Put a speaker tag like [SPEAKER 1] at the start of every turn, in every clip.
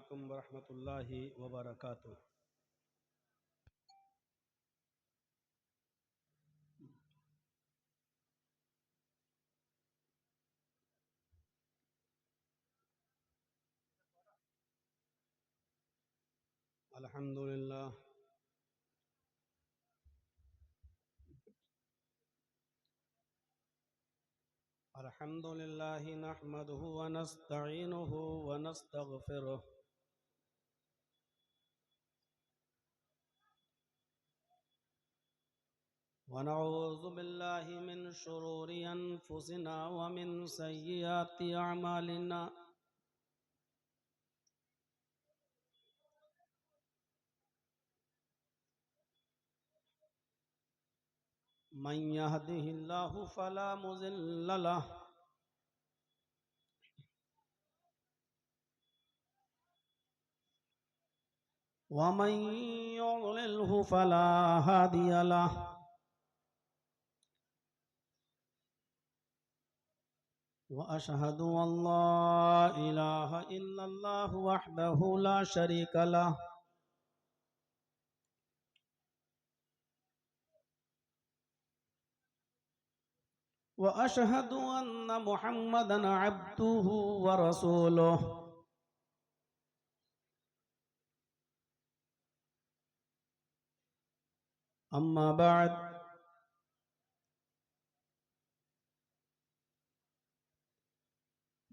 [SPEAKER 1] अलैकुम वरहमतुल्लाहि वबरकातुह। अल्हम्दुलिल्लाह अल्हम्दुलिल्लाहि नहमदुहु व नस्तईनुहु व नस्तगफिरुह व नऊज़ु बिल्लाहि मिन शुरूरि अनफुसिना व मिन सय्यिआति अअमालिना। मन यहदिहिल्लाहु फला मुज़िल्ल लहु व मन युज़लिल्हु फला हादिय लहु। व अशहदु अल्ला इलाहा इल्लल्लाहु वहदहु ला शरीका लहु व अशहदु अन्न मुहम्मदन अब्दुहु व रसूलुहु। अम्मा बाद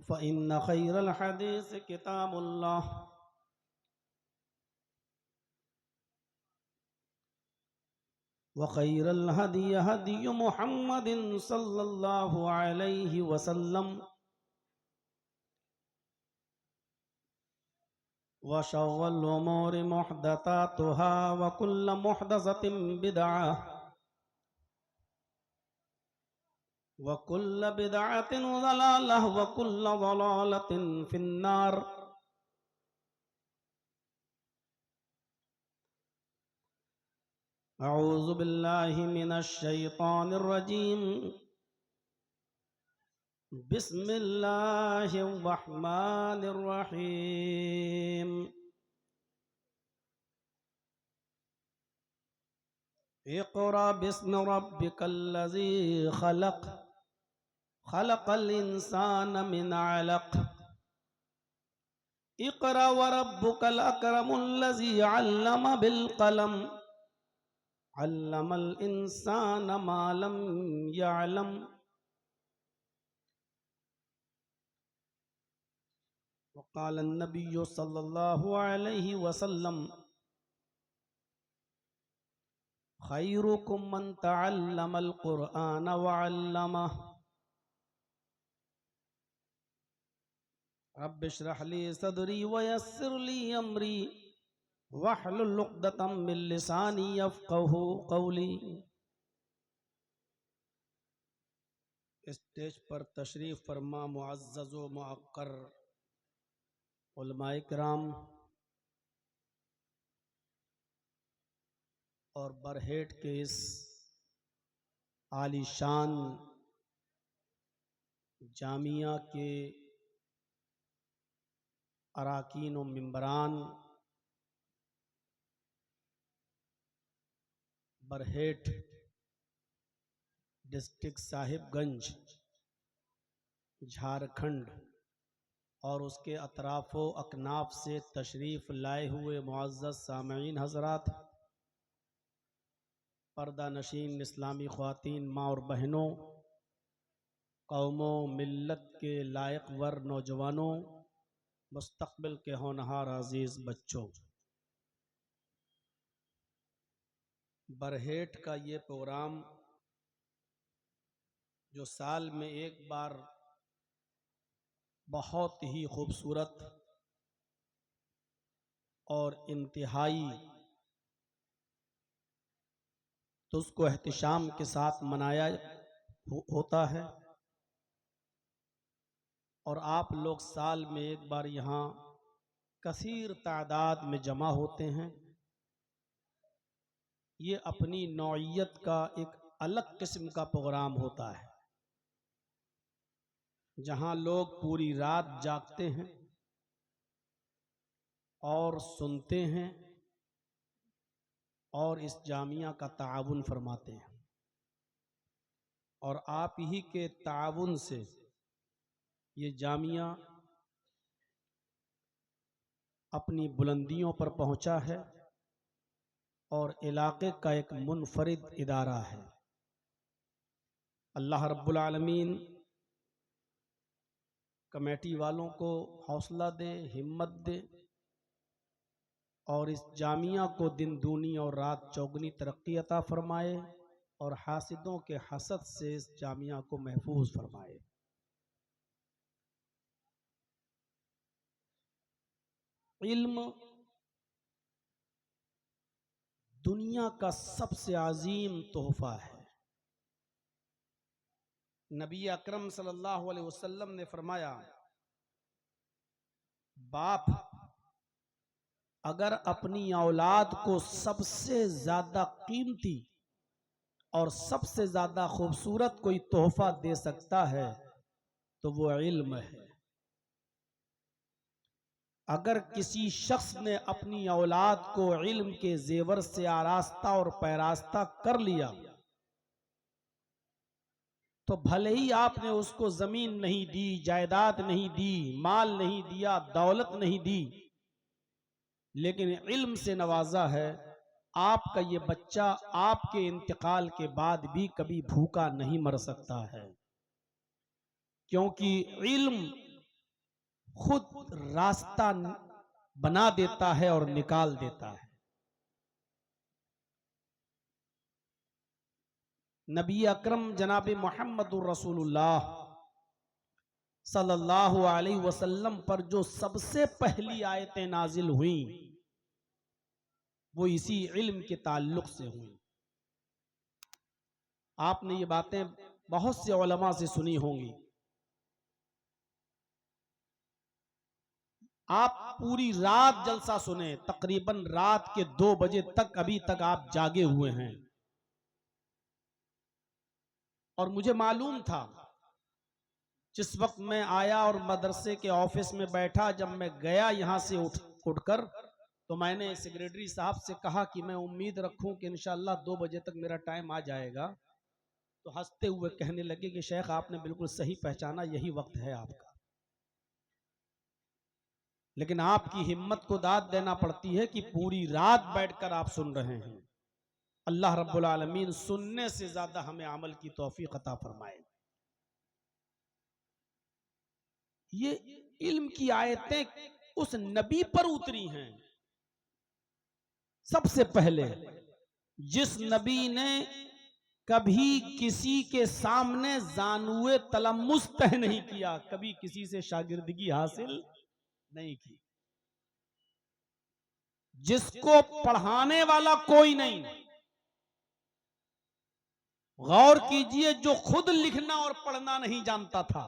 [SPEAKER 1] फ़इन्न खैरल हदीस किताबुल्लाह व खैरल हदी हदी मुहम्मदिन सल्लल्लाहु अलैहि वसल्लम व शर्रल उमूरि मुहदसातुहा व कुल्ल मुहदसतिन बिदअह व कुल्ल बिदअतिन ज़लालह व कुल्ल ज़लालतिन फिन्नार। अऊज़ु बिल्लाहि मिनश शैतानिर रजीम। बिस्मिल्लाहिर रहमानिर रहीम। इक़रा बिस्मि रब्बिकल्लज़ी खलक़ खलक़ल इंसान मिन अलक़। इक़रा व रब्बुकल अकरमुल्लज़ी अल्लम बिल क़लम अल्लमल इंसान मा लम यअलम। वक़ाल अन्नबिय्यु सल्लल्लाहु अलैहि वसल्लम खैरुकुम मन तअल्लमल क़ुरआन व अल्लमह। रब्बि इश्रह ली सदरी व यस्सिर ली अमरी वहलुल उक़दतम मिन लिसानी यफ़क़हू क़ौली। स्टेज पर तशरीफ़ फरमा मुअज़्ज़ज़ व मुअक्कर उलमाए किराम और बरहेट के इस आलीशान जामिया के अराकीन व मिंबरान, बरहेट डिस्ट्रिक्ट साहिबगंज झारखंड और उसके अतराफ़ो अकनाफ से तशरीफ़ लाए हुए मुअज़्ज़ज़ सामईन हज़रात, पर्दा नशीन इस्लामी ख़वातीन, माँ और बहनों, कौमों मिल्लत के लायक वर नौजवानों, मुस्तक़बिल के होनहार अज़ीज़ बच्चों। बरहेट का ये प्रोग्राम जो साल में एक बार बहुत ही खूबसूरत और इंतहाई तो उसको एहतिशाम के साथ मनाया होता है और आप लोग साल में एक बार यहाँ कसीर तादाद में जमा होते हैं। ये अपनी नौइयत का एक अलग किस्म का प्रोग्राम होता है जहाँ लोग पूरी रात जागते हैं और सुनते हैं और इस जामिया का ताउन फरमाते हैं, और आप ही के ताउन से ये जामिया अपनी बुलंदियों पर पहुंचा है और इलाके का एक मुनफरिद इदारा है। अल्लाह रब्बुल आलमीन कमेटी वालों को हौसला दे, हिम्मत दे, और इस जामिया को दिन दूनी और रात चौगनी तरक्की अता फरमाए, और हासिदों के हसद से इस जामिया को महफूज फरमाए। इल्म दुनिया का सबसे अजीम तोहफा है। नबी अकरम सल्लल्लाहु अलैहि वसल्लम ने फरमाया, बाप अगर अपनी औलाद को सबसे ज्यादा कीमती और सबसे ज्यादा खूबसूरत कोई तोहफा दे सकता है तो वो इल्म है। अगर किसी शख्स ने अपनी औलाद को इल्म के जेवर से आरास्ता और पैरास्ता कर लिया तो भले ही आपने उसको जमीन नहीं दी, जायदाद नहीं दी, माल नहीं दिया, दौलत नहीं दी, लेकिन इल्म से नवाजा है, आपका ये बच्चा आपके इंतकाल के बाद भी कभी भूखा नहीं मर सकता है, क्योंकि इल्म खुद रास्ता बना देता है और निकाल देता है। नबी अकरम जनाब मोहम्मदुर रसूलुल्लाह सल्लल्लाहु अलैहि वसल्लम पर जो सबसे पहली आयतें नाजिल हुई वो इसी इल्म के ताल्लुक से हुई। आपने ये बातें बहुत से उलमा से सुनी होंगी। आप पूरी रात जलसा सुने, तकरीबन रात के 2 बजे तक अभी तक आप जागे हुए हैं। और मुझे मालूम था, जिस वक्त मैं आया और मदरसे के ऑफिस में बैठा, जब मैं गया यहां से उठकर तो मैंने सेक्रेटरी साहब से कहा कि मैं उम्मीद रखूं कि इंशाअल्लाह 2 बजे तक मेरा टाइम आ जाएगा। तो हंसते हुए कहने लगे कि शेख आपने बिल्कुल सही पहचाना, यही वक्त है आपका। लेकिन आपकी हिम्मत को दाद देना पड़ती है कि पूरी रात बैठकर आप सुन रहे हैं। अल्लाह रब्बुल आलमीन सुनने से ज्यादा हमें अमल की तौफीक अता फरमाए। ये इल्म की आयतें उस नबी पर उतरी हैं सबसे पहले, जिस नबी ने कभी किसी के सामने जानुए तलम्मुस तह नहीं किया, कभी किसी से शागिर्दगी हासिल नहीं की, जिसको पढ़ाने वाला कोई नहीं। गौर कीजिए, जो खुद लिखना और पढ़ना नहीं जानता था,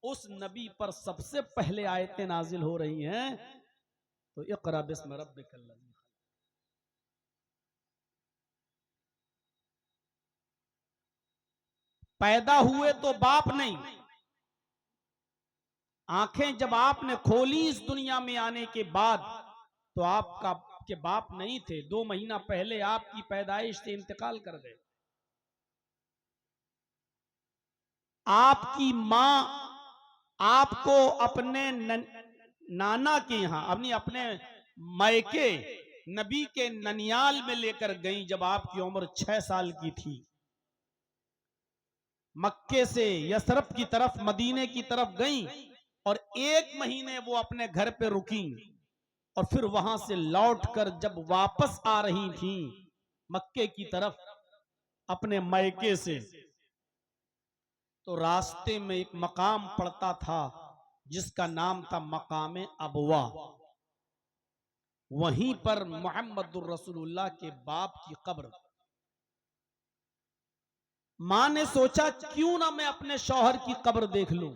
[SPEAKER 1] उस नबी पर सबसे पहले आयतें नाजिल हो रही हैं। तो इक़रा बिस्म रब्बिकल लज़ी खलक़। पैदा हुए तो बाप नहीं, आंखें जब आपने खोली इस दुनिया में आने के बाद तो आपका के बाप नहीं थे। 2 महीना पहले आपकी पैदाइश से इंतकाल कर गए। आपकी मां आपको अपने नाना के यहां, अपने मायके नबी के ननियाल में लेकर गई जब आपकी उम्र 6 साल की थी। मक्के से यसरफ की तरफ, मदीने की तरफ गई और 1 महीने वो अपने घर पे रुकी, और फिर वहां से लौटकर जब वापस आ रही थी मक्के की तरफ अपने मायके से, तो रास्ते में एक मकाम पड़ता था जिसका नाम था मकाम अबवा। वहीं पर मोहम्मदुर रसूलुल्लाह के बाप की कब्र। मां ने सोचा क्यों ना मैं अपने शौहर की कब्र देख लूं,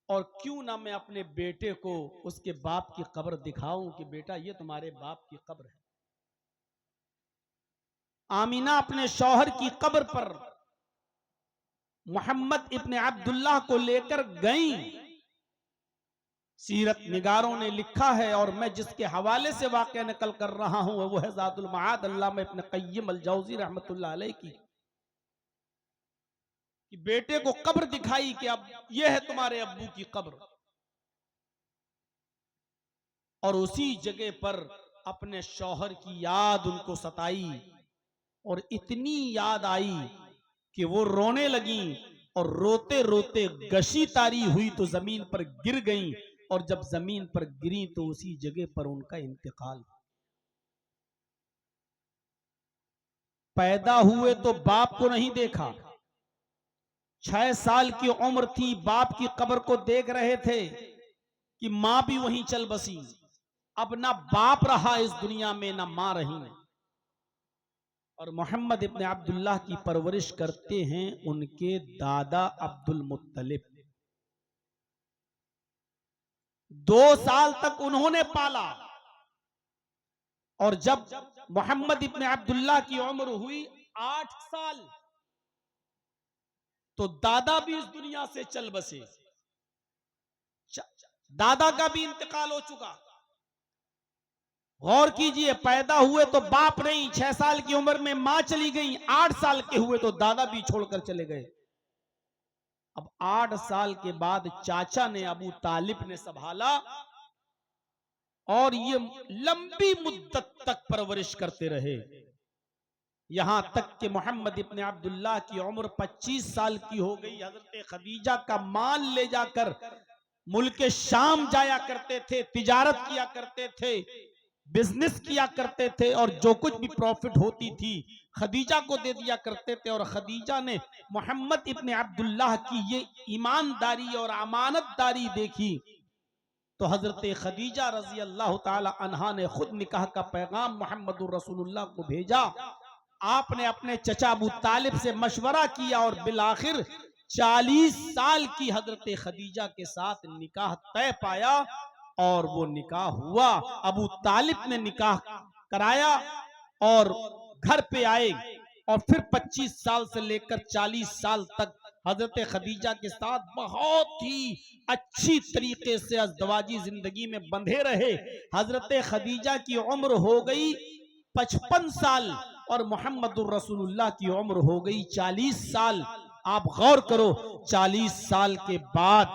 [SPEAKER 1] और क्यों ना मैं अपने बेटे को उसके बाप की कब्र दिखाऊं कि बेटा ये तुम्हारे बाप की कब्र है। आमीना अपने शौहर की कब्र पर मोहम्मद इब्ने अब्दुल्लाह को लेकर गई, सीरत निगारों ने लिखा है, और मैं जिसके हवाले से वाक़या नकल कर रहा हूं वो है ज़ादुल मआद अल्लामा इब्न क़य्यिम अल-जौज़ी रहमतुल्लाह अलैह की, कि बेटे को कब्र दिखाई कि अब ये है तुम्हारे अब्बू की कब्र, और उसी जगह पर अपने शौहर की याद उनको सताई, और इतनी याद आई कि वो रोने लगी, और रोते रोते गशी तारी हुई तो जमीन पर गिर गईं, और जब जमीन पर गिरी तो उसी जगह पर उनका इंतकाल। पैदा हुए तो बाप को नहीं देखा, 6 साल की उम्र थी, बाप की कब्र को देख रहे थे कि मां भी वहीं चल बसी। अब ना बाप रहा इस दुनिया में, ना मां रही। और मोहम्मद इब्न अब्दुल्लाह की परवरिश करते हैं उनके दादा अब्दुल मुत्तलिब। 2 साल तक उन्होंने पाला, और जब मोहम्मद इब्न अब्दुल्लाह की उम्र हुई 8 साल तो दादा भी इस दुनिया से चल बसे। दादा का भी इंतकाल हो चुका। गौर कीजिए, पैदा हुए तो बाप नहीं, 6 साल की उम्र में मां चली गई, 8 साल के हुए तो दादा भी छोड़कर चले गए। अब 8 साल के बाद चाचा ने, अबू तालिब ने संभाला, और ये लंबी मुद्दत तक परवरिश करते रहे, यहां तक कि मोहम्मद इब्न अब्दुल्लाह की उम्र 25 साल की हो गई। हजरत खदीजा का माल ले जाकर मुल्क शाम जाया करते थे, तिजारत किया करते थे, बिजनेस किया करते थे, और जो कुछ भी प्रॉफिट होती थी खदीजा को दे दिया करते थे। और खदीजा ने मोहम्मद इब्न अब्दुल्लाह की ये ईमानदारी और अमानतदारी देखी तो हजरत खदीजा रजी अल्लाह ताला अन्हा ने खुद निकाह का पैगाम मोहम्मदुर रसूलुल्लाह को भेजा। आपने अपने चचा अबू तालिब से मशवरा किया, और बिलाखिर 40 साल की हजरत खदीजा के साथ निकाह तय पाया, और वो निकाह हुआ। अबू तालिब ने निकाह कराया और घर पे आए, और फिर 25 साल से लेकर 40 साल तक हजरत खदीजा के साथ बहुत ही अच्छी तरीके से अज़दवाजी जिंदगी में बंधे रहे। हजरत खदीजा की उम्र हो गई 55 साल, और मोहम्मदुर रसूलुल्लाह की उम्र हो गई 40 साल। आप गौर करो, 40 साल के बाद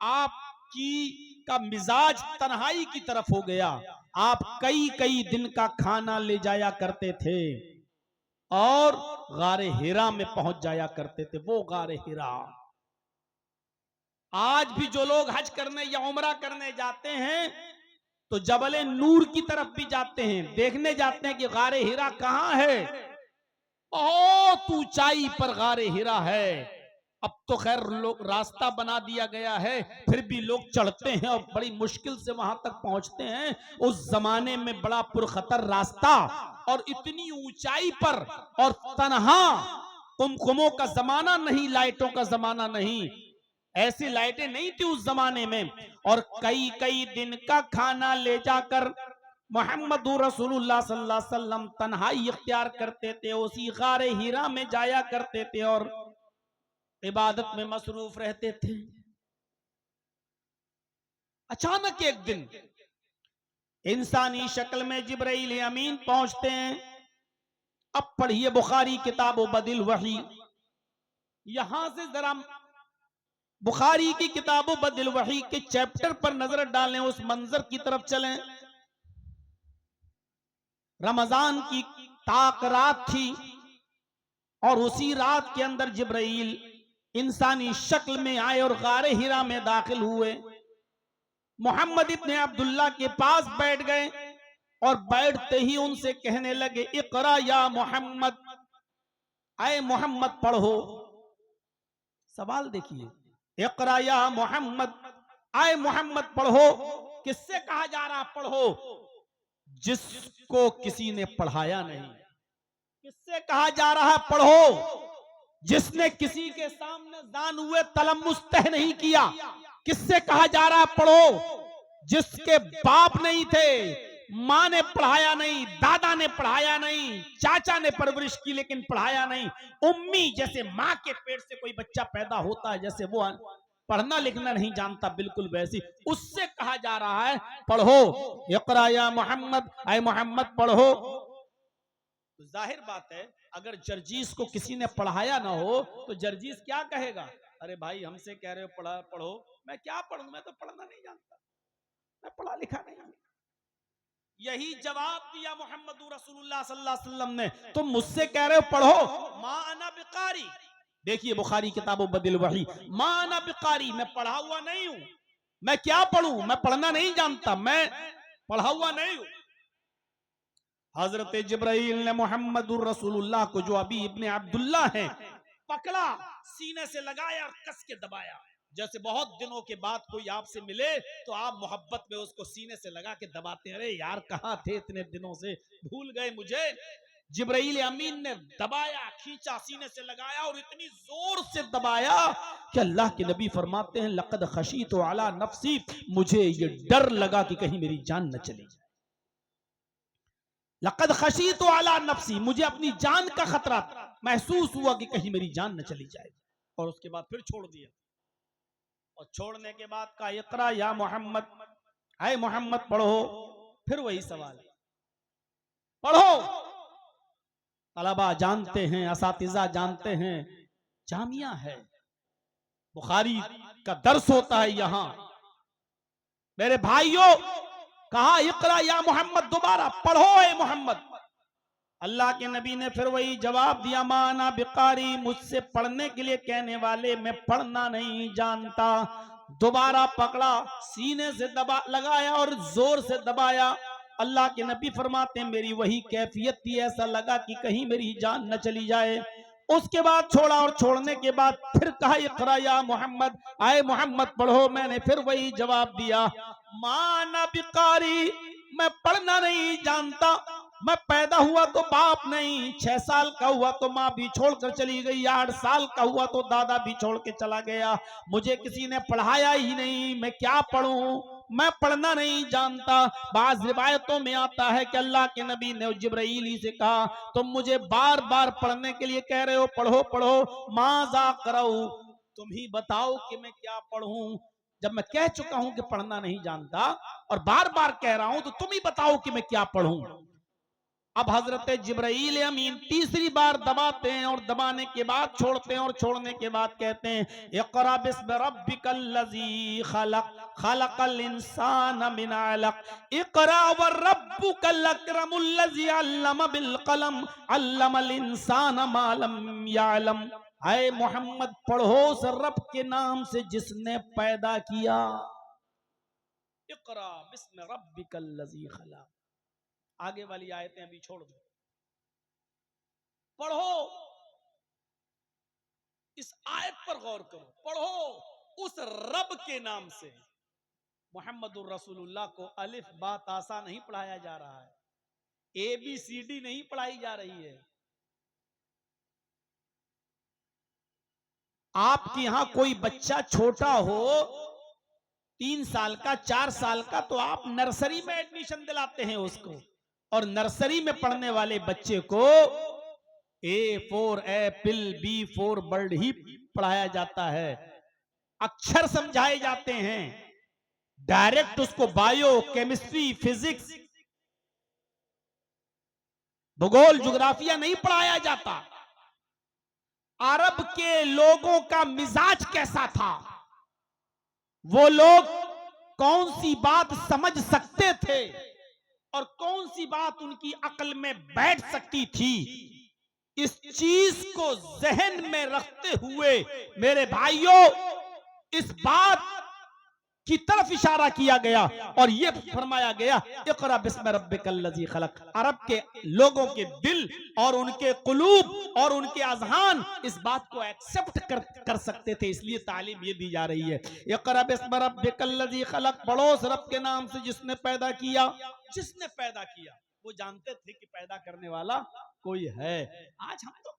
[SPEAKER 1] आपकी का मिजाज तन्हाई की तरफ हो गया। आप कई कई दिन का खाना ले जाया करते थे, और गारे हिरा में पहुंच जाया करते थे। वो गारे हिरा, आज भी जो लोग हज करने या उमरा करने जाते हैं तो जबले नूर की तरफ भी जाते हैं, देखने जाते हैं कि गारे हिरा कहां है। बहुत ऊंचाई पर गारे हिरा है। अब तो खैर लोग रास्ता बना दिया गया है, फिर भी लोग चढ़ते हैं और बड़ी मुश्किल से वहां तक पहुंचते हैं। उस जमाने में बड़ा पुरखतर रास्ता, और इतनी ऊंचाई पर, और तन्हा, कुमकुमों का जमाना नहीं, लाइटों का जमाना नहीं, ऐसी लाइटें नहीं थी उस जमाने में। और कई कई दिन का खाना ले जाकर मोहम्मदुर रसूलुल्लाह सल्लल्लाहु अलैहि वसल्लम तन्हाई इख्तियार करते थे, उसी गारे हिरा में जाया करते थे और इबादत में मसरूफ रहते थे। अचानक एक दिन इंसानी शक्ल में जिब्राइल अमीन पहुंचते हैं। अब पढ़िए बुखारी किताब बदिल वही, यहां से जरा बुखारी की किताब बदिल वही के चैप्टर पर नजर डालें, उस मंजर की तरफ चलें। रमजान की ताक रात थी, और उसी रात के अंदर जिब्राइल इंसानी शक्ल में आए और गारे हिरा में दाखिल हुए। मोहम्मद इब्न अब्दुल्ला के पास बैठ गए, और बैठते ही उनसे कहने लगे, इकरा या मोहम्मद, आए मोहम्मद पढ़ो। सवाल देखिए, इकरा या मोहम्मद, आए मोहम्मद पढ़ो। किससे कहा जा रहा पढ़ो? जिसको किसी ने पढ़ाया नहीं। किससे कहा जा रहा पढ़ो? जिसने किसी के सामने जान हुए तलम्मुस तह नहीं किया। किससे कहा जा रहा पढ़ो? जिसके बाप नहीं थे, मां ने पढ़ाया नहीं, दादा ने पढ़ाया नहीं, चाचा ने परवरिश की लेकिन पढ़ाया नहीं। उम्मी, जैसे मां के पेट से कोई बच्चा पैदा होता है, जैसे वो पढ़ना लिखना नहीं जानता, बिल्कुल वैसी उससे कहा जा रहा है पढ़ो, इक़रा या मोहम्मद, आए मोहम्मद पढ़ो। तो जाहिर बात है अगर जर्जीस को किसी ने पढ़ाया ना हो तो जर्जीस क्या कहेगा, अरे भाई हमसे कह रहे हो पढ़ो, मैं क्या पढ़ूं, मैं तो पढ़ना नहीं जानता, मैं पढ़ा लिखा नहीं हूं। यही जवाब दिया मोहम्मद रसूलुल्लाह सल्लल्लाहु अलैहि वसल्लम ने, तुम मुझसे कह रहे हो पढ़ो, मा अना बिकारी, देखिए बुखारी किताबो बदिल वही, मा अना बिकारी, मैं पढ़ा हुआ नहीं हूं, मैं क्या पढ़ूं, मैं पढ़ना नहीं जानता, मैं पढ़ा हुआ नहीं हूं। हजरत जिब्राइल ने मोहम्मद रसूलुल्लाह को, जो अबी इब्ने अब्दुल्लाह हैं, पकड़ा, सीने से लगाया और कस के दबाया। जैसे बहुत दिनों के बाद कोई आपसे मिले तो आप मोहब्बत में उसको सीने से लगा के दबाते हैं, अरे यार कहाँ थे इतने दिनों से, भूल गए मुझे। जिब्राइल अमीन ने दबाया, खींचा, सीने से लगाया और इतनी जोर से दबाया कि अल्लाह के नबी फरमाते हैं लक़द खशीतु अला नफ्सी, मुझे ये डर लगा कि कहीं मेरी जान न चली जाए। लक़द खशीतु अला नफ्सी, मुझे अपनी जान का खतरा महसूस हुआ कि कहीं मेरी जान न चली जाए। और उसके बाद फिर छोड़ दिया, और छोड़ने के बाद कहा इक़रा या मोहम्मद, आए मोहम्मद पढ़ो। फिर वही सवाल, पढ़ो। तलबा जानते हैं, असातिज़ा जानते हैं, जामिया है, बुखारी का दर्स होता है यहां। मेरे भाइयों, कहा इक़रा या मोहम्मद, दोबारा पढ़ो ए मोहम्मद। अल्लाह के नबी ने फिर वही जवाब दिया, माना बिकारी, मुझसे पढ़ने के लिए कहने वाले, मैं पढ़ना नहीं जानता। दोबारा पकड़ा, सीने से दबा लगाया और जोर से दबाया। अल्लाह के नबी फरमाते मेरी वही कैफियत थी, ऐसा लगा कि कहीं मेरी जान न चली जाए। उसके बाद छोड़ा, और छोड़ने के बाद फिर कहा इक़रा या मोहम्मद, आए मोहम्मद पढ़ो। मैंने फिर वही जवाब दिया, माना बिकारी, मैं पढ़ना नहीं जानता। मैं पैदा हुआ तो बाप नहीं, 6 साल का हुआ तो माँ भी छोड़कर चली गई, 8 साल का हुआ तो दादा भी छोड़ के चला गया, मुझे किसी ने पढ़ाया ही नहीं, मैं क्या पढ़ूं, मैं पढ़ना नहीं जानता। बाज़ रिवायतों में आता है कि अल्लाह के नबी ने जिब्राइल से कहा, तुम मुझे बार बार पढ़ने के लिए कह रहे हो, पढ़ो पढ़ो, माज़ा क़रऊ, तुम ही बताओ कि मैं क्या पढ़ूं। जब मैं कह चुका हूं कि पढ़ना नहीं जानता और बार बार कह रहा हूं, तो तुम ही बताओ कि मैं क्या पढ़ूं। अब हजरत जिब्राइल अमीन तीसरी बार दबाते हैं, और दबाने के बाद छोड़ते हैं, और छोड़ने के बाद कहते हैं इक़रा बिस्मि रब्बिकल लज़ी खलक़, खलक़ल इंसान मिन अलक़, इक़रा व रब्बुकल अकरमुल लज़ी अल्लम बिल क़लम, अल्लमल इंसान मा लम यअलम। आए मोहम्मद पढ़ो उस रब के नाम से जिसने पैदा किया। इक़रा बिस्मि रब्बिकल लज़ी खलक़। आगे वाली आयतें अभी छोड़ दो, पढ़ो, इस आयत पर गौर करो, पढ़ो उस रब के नाम से। मोहम्मदुर रसूलुल्लाह को अलिफ बा तासा नहीं पढ़ाया जा रहा है, ABCD नहीं पढ़ाई जा रही है। आपके यहां कोई बच्चा छोटा हो, 3 साल का, 4 साल का, तो आप नर्सरी में एडमिशन दिलाते हैं उसको, और नर्सरी में पढ़ने वाले बच्चे को A for apple, B for bird ही पढ़ाया जाता है, अक्षर समझाए जाते हैं, डायरेक्ट उसको बायो, केमिस्ट्री, फिजिक्स, भूगोल, ज्योग्राफिया नहीं पढ़ाया जाता। अरब के लोगों का मिजाज कैसा था, वो लोग कौन सी बात समझ सकते थे और कौन सी बात उनकी अक्ल में बैठ सकती थी, इस चीज को जहन में रखते हुए मेरे भाइयों इस बात की तरफ इशारा किया गया और यह फरमाया गया इक़रा बिस्मि रब्बिकल लज़ी खलक़। अरब के लोगों के दिल और उनके कुलूब और उनके अज़हान इस बात को एक्सेप्ट कर सकते थे, इसलिए तालीम ये दी जा रही है, इक़रा बिस्मि रब्बिकल लज़ी खलक़, पढ़ो उस रब के नाम से जिसने पैदा किया। जिसने पैदा किया, वो जानते थे कि पैदा करने वाला कोई है। आज हम तो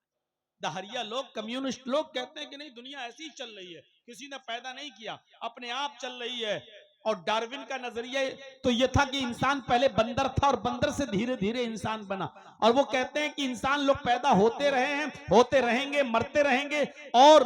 [SPEAKER 1] दहरिया लोग, कम्युनिस्ट लोग कहते हैं कि नहीं दुनिया ऐसी ही चल रही है, किसी ने पैदा नहीं किया, अपने आप चल रही है। और डार्विन का नजरिया तो यह था कि इंसान पहले बंदर था और बंदर से धीरे धीरे इंसान बना, और वो कहते हैं कि इंसान लोग पैदा होते रहे हैं, होते रहेंगे, मरते रहेंगे, और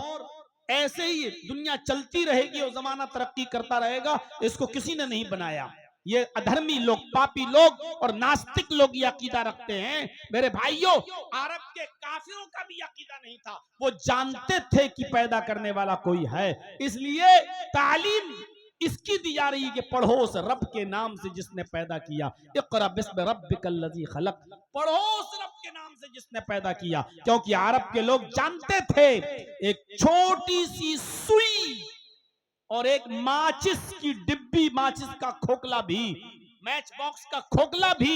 [SPEAKER 1] ऐसे ही दुनिया चलती रहेगी और जमाना तरक्की करता रहेगा। इसको किसी ने नहीं बनाया। ये अधर्मी लोग, पापी लोग और नास्तिक लोग ये अकीदा रखते हैं। मेरे भाइयों, अरब के काफिरों का भी अकीदा नहीं था। वो जानते थे कि पैदा करने वाला कोई है, इसलिए तालीम इसकी दी जा रही है कि पढ़ो उस रब के नाम से जिसने पैदा किया। इक़रा बिस्मि रब्बिकल लज़ी खलक़, पढ़ो उस रब के नाम से जिसने पैदा किया। क्योंकि अरब के लोग जानते थे एक छोटी सी सुई और एक माचिस की डिब्बी, माचिस का खोखला भी, मैच बॉक्स का खोखला भी,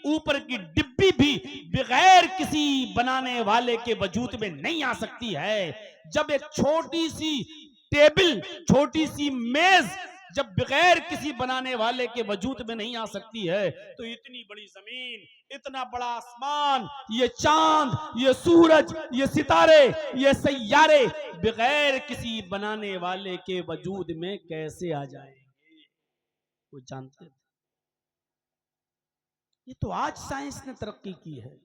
[SPEAKER 1] ऊपर की डिब्बी भी बगैर किसी बनाने वाले के वजूद में नहीं आ सकती है। जब एक छोटी सी टेबल, छोटी सी मेज जब बगैर किसी बनाने वाले के वजूद में नहीं आ सकती है, तो इतनी बड़ी जमीन, इतना बड़ा आसमान, ये चांद, ये सूरज, ये सितारे, ये सैयारे बगैर किसी बनाने वाले के वजूद में कैसे आ जाएंगे, वो जानते थे। ये तो आज साइंस ने तरक्की की है,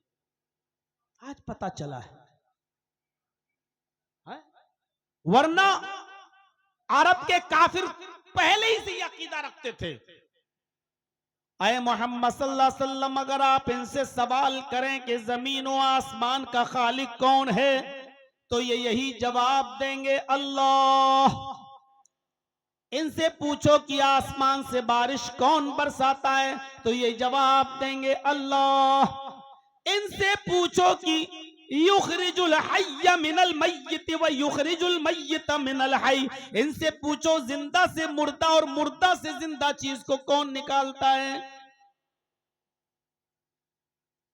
[SPEAKER 1] आज पता चला है? वरना अरब के काफिर पहले ही से अकीदा रखते थे। आए मोहम्मद सल्लल्लाहु अलैहि वसल्लम, अगर आप इनसे सवाल करें कि जमीन और आसमान का खालिक कौन है, तो ये यही जवाब देंगे, अल्लाह। इनसे पूछो कि आसमान से बारिश कौन बरसाता है, तो ये जवाब देंगे, अल्लाह। इनसे पूछो कि युखरिजुल हय्य मिनल मय्यित व युखरिजुल मय्यित मिनल हय्य, इनसे पूछो जिंदा से मुर्दा और मुर्दा से जिंदा चीज को कौन निकालता है।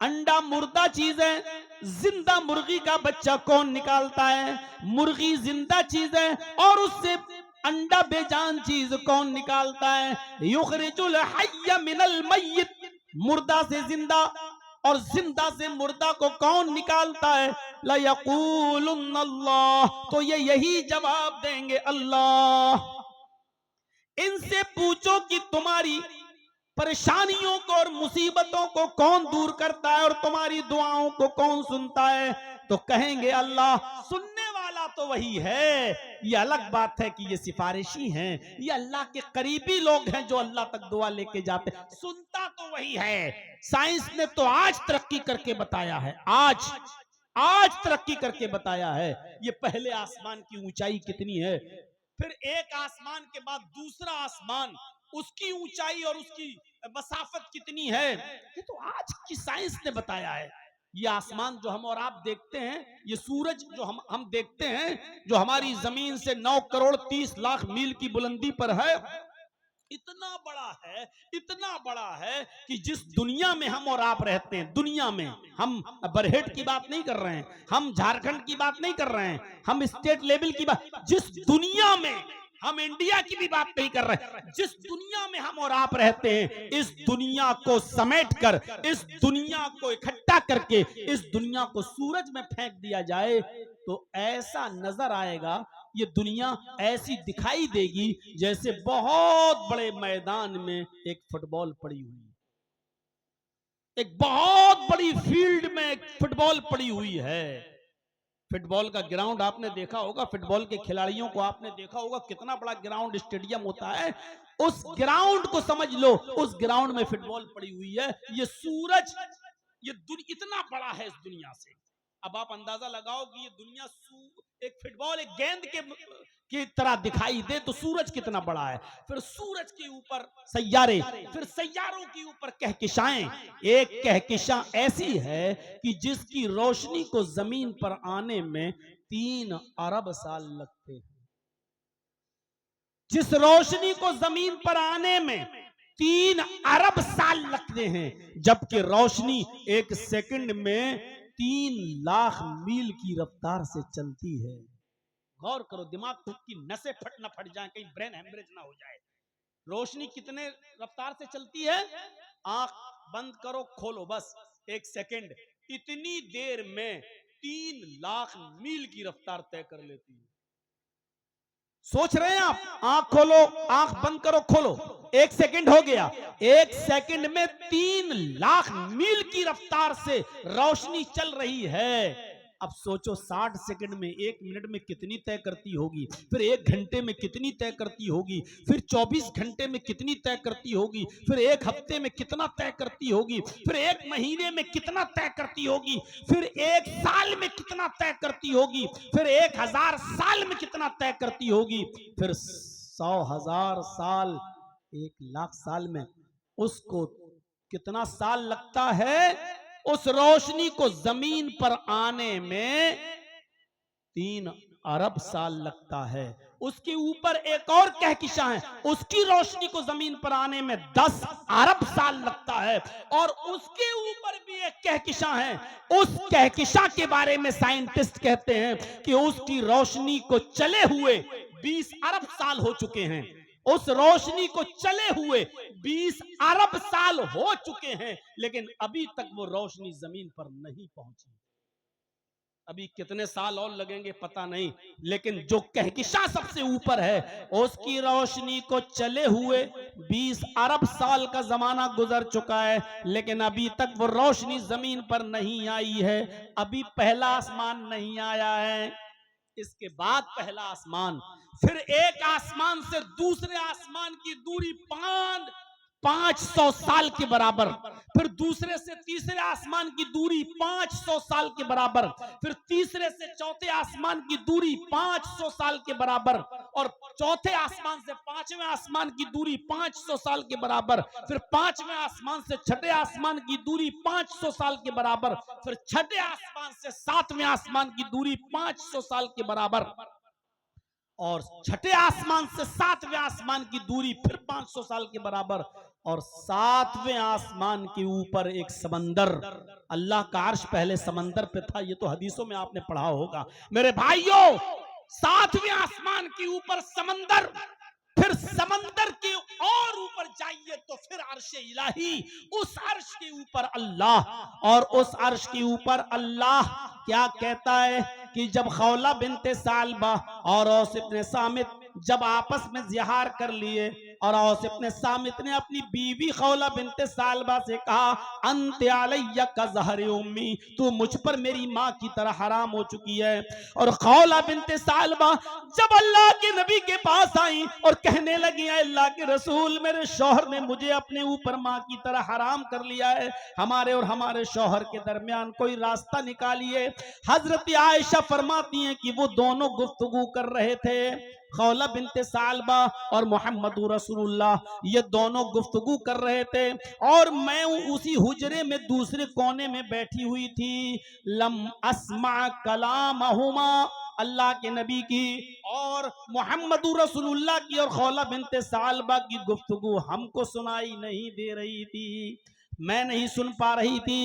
[SPEAKER 1] अंडा मुर्दा चीज है, जिंदा मुर्गी का बच्चा कौन निकालता है। मुर्गी जिंदा चीज है और उससे अंडा बेजान चीज कौन निकालता है। युखरिजुल हय्य मिनल मय्यित, मुर्दा से जिंदा और जिंदा से मुर्दा को कौन निकालता है। ला यक़ूलुन्न अल्लाह, तो ये यही जवाब देंगे, अल्लाह। इनसे पूछो कि तुम्हारी परेशानियों को और मुसीबतों को कौन दूर करता है और तुम्हारी दुआओं को कौन सुनता है, तो कहेंगे अल्लाह। सुनने वाला तो वही है, ये अलग बात है कि ये सिफारिशी हैं, ये अल्लाह के करीबी लोग हैं जो अल्लाह तक दुआ लेके जाते, सुनता तो वही है। साइंस ने तो आज तरक्की करके बताया है, आज तरक्की करके बताया है ये पहले आसमान की ऊंचाई कितनी है, फिर एक आसमान के बाद दूसरा आसमान, उसकी ऊंचाई और उसकी मसाफत कितनी है, ये तो आज की साइंस ने बताया है। ये आसमान जो हम और आप देखते हैं, ये सूरज जो हम देखते हैं, जो हमारी जमीन से 9 करोड़ 30 लाख मील की बुलंदी पर है, इतना बड़ा है कि जिस दुनिया में हम और आप रहते हैं, दुनिया में हम बरहेट की बात नहीं कर रहे हैं, हम झारखंड की बात नहीं कर रहे हैं, हम स्टेट लेवल की बात, जिस दुनिया में हम इंडिया की भी बात नहीं कर रहे, जिस दुनिया में हम और आप रहते हैं, इस दुनिया को समेट कर, इस दुनिया को इकट्ठा करके, इस दुनिया को सूरज में फेंक दिया जाए तो ऐसा नजर आएगा, ये दुनिया ऐसी दिखाई देगी जैसे बहुत बड़े मैदान में एक फुटबॉल पड़ी हुई है, एक बहुत बड़ी फील्ड में एक फुटबॉल पड़ी हुई है। फुटबॉल का ग्राउंड आपने देखा होगा, फुटबॉल के खिलाड़ियों को आपने देखा होगा, कितना बड़ा ग्राउंड स्टेडियम होता है, उस ग्राउंड को समझ लो, उस ग्राउंड में फुटबॉल पड़ी हुई है। ये सूरज, ये इतना बड़ा है इस दुनिया से। अब आप अंदाजा लगाओ कि ये दुनिया एक फुटबॉल, एक गेंद की तरह दिखाई दे तो सूरज कितना बड़ा है, फिर सूरज के ऊपर सैयारे, फिर सैयारों के ऊपर कहकशाएं। एक कहकशां ऐसी है कि जिसकी रोशनी को जमीन पर आने में 3 अरब साल लगते हैं। जिस रोशनी को जमीन पर आने में 3 अरब साल लगते हैं, जबकि रोशनी एक सेकंड में 3 लाख मील की रफ्तार से चलती है। गौर करो, दिमाग की नसें न फट जाए, कहीं ब्रेन हेमरेज ना हो जाए। रोशनी कितने रफ्तार से चलती है, आंख बंद करो खोलो बस, एक सेकंड, इतनी देर में 3 लाख मील की रफ्तार तय कर लेती है। सोच रहे हैं आप? आंख खोलो, आंख बंद करो खोलो, एक सेकंड हो गया, एक सेकंड में 3 लाख मील की रफ्तार से रोशनी चल रही है। अब सोचो 60 सेकंड में, 1 मिनट में कितनी तय करती होगी, फिर 1 घंटे में कितनी तय करती होगी, फिर 24 घंटे में कितनी तय करती होगी, फिर 1 हफ्ते में कितना तय करती होगी, फिर 1 महीने में कितना तय करती होगी, फिर 1 साल में कितना तय करती होगी, फिर 1000 साल में कितना तय करती होगी, फिर 100,000 साल, 1,00,000 साल में उसको कितना साल लगता है? उस रोशनी को जमीन पर आने में 3 अरब साल लगता है। उसके ऊपर एक और कहकशां है, उसकी रोशनी को जमीन पर आने में 10 अरब साल लगता है। और उसके ऊपर भी एक कहकशां है, उस कहकशां के बारे में साइंटिस्ट कहते हैं कि उसकी रोशनी को चले हुए 20 अरब साल हो चुके हैं। उस रोशनी को चले हुए 20 अरब साल हो चुके हैं, लेकिन अभी तक वो रोशनी जमीन पर नहीं पहुंची। अभी कितने साल और लगेंगे पता नहीं, लेकिन जो कहकशां सबसे ऊपर है उसकी रोशनी को चले हुए 20 अरब साल का जमाना गुजर चुका है, लेकिन अभी तक वो रोशनी जमीन पर नहीं आई है। अभी पहला आसमान नहीं आया है, इसके बाद पहला आसमान, फिर एक आसमान से दूसरे आसमान की दूरी 500 साल के बराबर, फिर दूसरे से तीसरे आसमान की दूरी 500 साल के बराबर, फिर तीसरे से चौथे आसमान की दूरी 500 साल के बराबर, और चौथे आसमान से पांचवें आसमान की दूरी 500 साल के बराबर, फिर पांचवें आसमान से छठे आसमान की दूरी 500 साल के बराबर, फिर छठे आसमान से सातवें आसमान की दूरी 500 साल के बराबर, और छठे आसमान से सातवें आसमान की दूरी फिर 500 साल के बराबर, और सातवें आसमान के ऊपर एक समंदर। अल्लाह का अर्श पहले समंदर पे था, ये तो हदीसों में आपने पढ़ा होगा मेरे भाइयों। सातवें आसमान के ऊपर समंदर, फिर समंदर के और ऊपर जाइए तो फिर अर्श इलाही, उस अर्श के ऊपर अल्लाह, और उस अर्श के ऊपर अल्लाह क्या कहता है कि जब खौला बिनते सालबा और औस इब्ने सामित जब आपस में जिहार कर लिए, और औस इब्ने सामित ने अपनी बीवी खौला बिनते सालबा से कहा, अंत अलैया का ज़हर उम्मी, तू मुझ पर मेरी माँ की तरह हराम हो चुकी है। और खौला बिनते सालबा जब अल्लाह के नबी के पास आई और कहने लगी, अल्लाह के रसूल, मेरे शौहर ने मुझे अपने ऊपर माँ की तरह हराम कर लिया है, हमारे और हमारे शौहर के दरमियान कोई रास्ता निकालिए। हजरत आयशा फरमाती हैं कि वो दोनों गुफ्तगू कर रहे थे, खौला बिनते सालबा और मोहम्मद रसूलुल्लाह, ये दोनों गुफ्तगू कर रहे थे, और मैं उसी हुजरे में दूसरे कोने में बैठी हुई थी। लम अस्मा कलामहुमा, अल्लाह के नबी की और मोहम्मद रसूलुल्लाह की और खौला बिनते सालबा की गुफ्तगू हमको सुनाई नहीं दे रही थी, मैं नहीं सुन पा रही थी।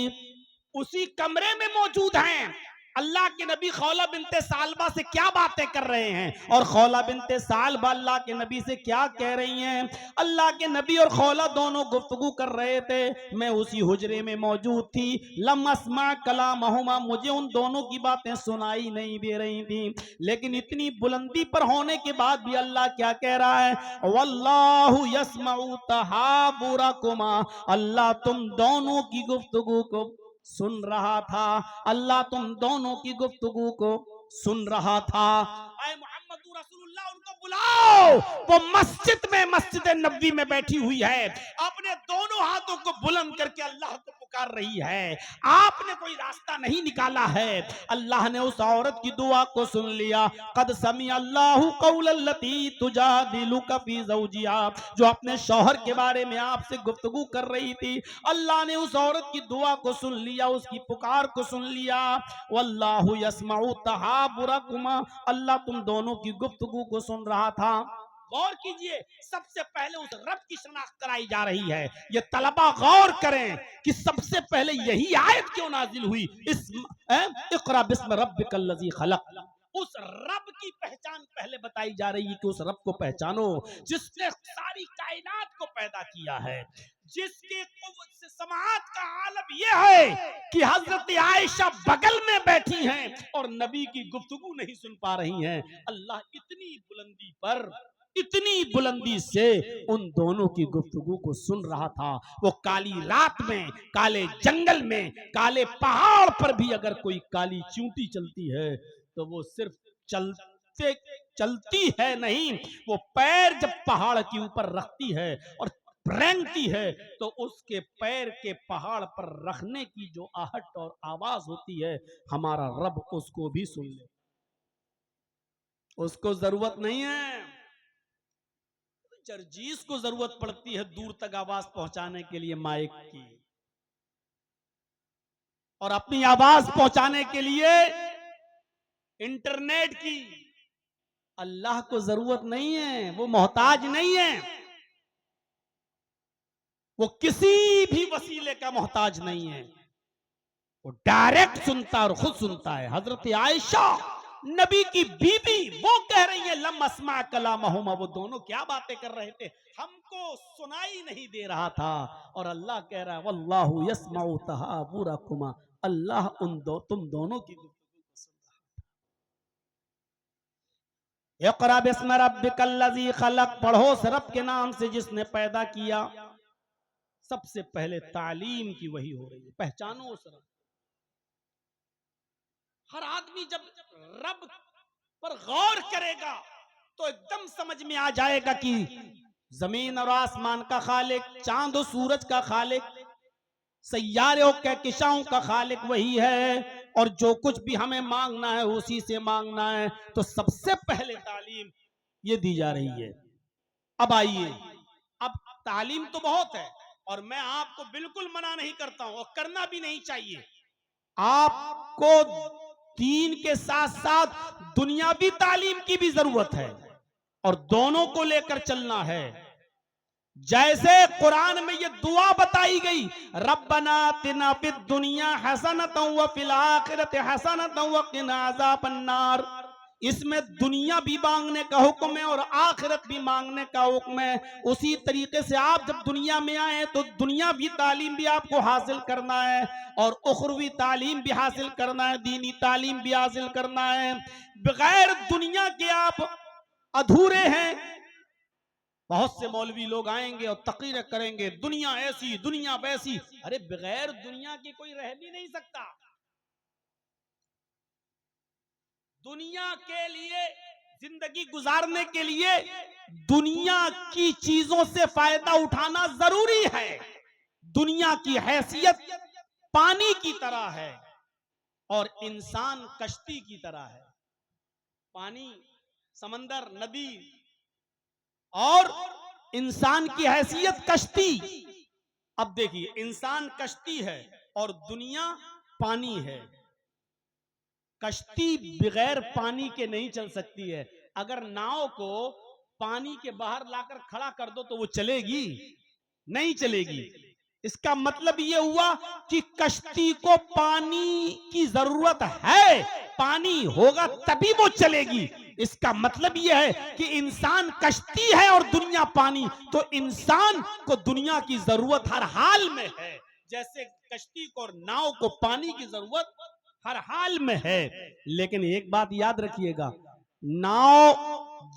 [SPEAKER 1] उसी कमरे में मौजूद हैं, अल्लाह के नबी खौला बिनते सालबा से क्या बातें कर रहे हैं, और खौला बिनते सालबा अल्लाह के नबी से क्या कह रही हैं। अल्लाह के नबी और खौला दोनों गुफ्तगू कर रहे थे, मैं उसी हुजरे में मौजूद थी। लम अस्मा कलामहुमा, मुझे उन दोनों की बातें सुनाई नहीं दे रही थी, लेकिन इतनी बुलंदी पर होने के बाद भी अल्लाह क्या कह रहा है, वल्लाहु यस्मउ तहाबुरकुमा, अल्लाह तुम दोनों की गुफ्तगू को सुन रहा था, अल्लाह तुम दोनों की गुफ्तगू को सुन रहा था। आए मोहम्मद रसूलुल्लाह, उनको बुलाओ, वो मस्जिद में, मस्जिद नबी में बैठी हुई है, अपने दोनों हाथों को बुलंद करके अल्लाह को पुकार रही है। आपने कोई रास्ता नहीं निकाला है, अल्लाह ने उस औरत की दुआ को सुन लिया। कद समी अल्लाहु कौलल्लती तुजादिलुका फी ज़ौजिहा, जो अपने शौहर के बारे में आपसे गुफ्तगू कर रही थी, अल्लाह ने उस औरत की दुआ को सुन लिया, उसकी पुकार को सुन लिया। वल्लाहु यस्मउ तहाबुरकुमा, अल्लाह तुम दोनों की गुफ्तगू को सुन रहा था। गौर कीजिए, सबसे पहले उस रब की शनाख्त कराई जा रही है। ये तलबा गौर करें कि सबसे पहले यही आयत क्यों नाजिल हुई, इक़रा बिस्म रब्बिकल लज़ी खलक़, उस रब की पहचान पहले बताई जा रही है कि उस रब को पहचानो जिसने सारी कायनात को पैदा किया है, जिसके कुव्वत से समाअत का आलम यह है कि हजरत आयशा बगल में बैठी हैं और नबी की गुफ्तगू नहीं सुन पा रही हैं। अल्लाह इतनी बुलंदी पर इतनी बुलंदी से उन दोनों की गुफ्तगू को सुन रहा था। वो काली रात में, काले जंगल में, काले पहाड़ पर भी अगर कोई काली चींटी चलती है तो वो सिर्फ चलते चलती है नहीं, वो पैर जब पहाड़ के ऊपर रखती है और रेंगती है तो उसके पैर के पहाड़ पर रखने की जो आहट और आवाज होती है, हमारा रब उसको भी सुन ले। उसको जरूरत नहीं है, जर्जीस को जरूरत पड़ती है दूर तक आवाज पहुंचाने के लिए माइक की, और अपनी आवाज पहुंचाने के लिए इंटरनेट की। अल्लाह को जरूरत नहीं है, वो मोहताज नहीं है, वो किसी भी वसीले का मोहताज नहीं है, वो डायरेक्ट सुनता है और खुद सुनता है। हजरत आयशा नबी की बीबी वो कह रही है लम अस्मा कलामहुमा, वो दोनों क्या बातें कर रहे थे हमको सुनाई नहीं दे रहा था, और अल्लाह कह रहा है वल्लाहु यस्माउ तहावुरकुमा, अल्लाह तुम दोनों की गुफ्तगू को सुन रहा है। इक़रा बिस्मि रब्बिकल्लज़ी खलक़, पढ़ो उस रब के नाम से जिसने पैदा किया। सबसे पहले तालीम की वही हो रही है, पहचानो उस रब। हर आदमी जब रब पर गौर करेगा तो एकदम समझ में आ जाएगा कि जमीन और आसमान का खालिक, चांद और सूरज का खालिक, सैयारों के किशाओं का खालिक वही है, और जो कुछ भी हमें मांगना है उसी से मांगना है। तो सबसे पहले तालीम ये दी जा रही है। अब आइए, अब तालीम तो बहुत है और मैं आपको बिल्कुल मना नहीं करता हूं और करना भी नहीं चाहिए। आपको दीन के साथ साथ दुनियावी तालीम की भी जरूरत है और दोनों को लेकर चलना है। जैसे कुरान में ये दुआ बताई गई, रब्बना आतिना फिद दुनिया हसनतन व फिल आखिरति हसनतन व क़िना अज़ाबन्नार, इसमें दुनिया भी मांगने का हुक्म है और आखिरत भी मांगने का हुक्म है। उसी तरीके से आप जब दुनिया में आए तो दुनियावी तालीम भी आपको हासिल करना है और उखरवी तालीम भी हासिल करना है, दीनी तालीम भी हासिल करना है। बगैर दुनिया के आप अधूरे हैं। बहुत से मौलवी लोग आएंगे और तकरीर करेंगे दुनिया ऐसी दुनिया वैसी, अरे बगैर दुनिया की कोई रह भी नहीं सकता। दुनिया के लिए, जिंदगी गुजारने के लिए दुनिया की चीजों से फायदा उठाना जरूरी है। दुनिया की हैसियत पानी की तरह है और इंसान कश्ती की तरह है। पानी, समंदर, नदी और इंसान की हैसियत कश्ती। अब देखिए, इंसान कश्ती है और दुनिया पानी है। कश्ती बगैर पानी के नहीं चल सकती है। अगर नाव को पानी के बाहर लाकर खड़ा कर दो तो वो चलेगी? नहीं चलेगी। इसका मतलब ये हुआ कि कश्ती को पानी की जरूरत है, पानी होगा तभी वो चलेगी। इसका मतलब यह है कि इंसान कश्ती है और दुनिया पानी, तो इंसान को दुनिया की जरूरत हर हाल में है, जैसे कश्ती को और नाव को पानी की जरूरत हर हाल में है। लेकिन एक बात याद रखिएगा, नाव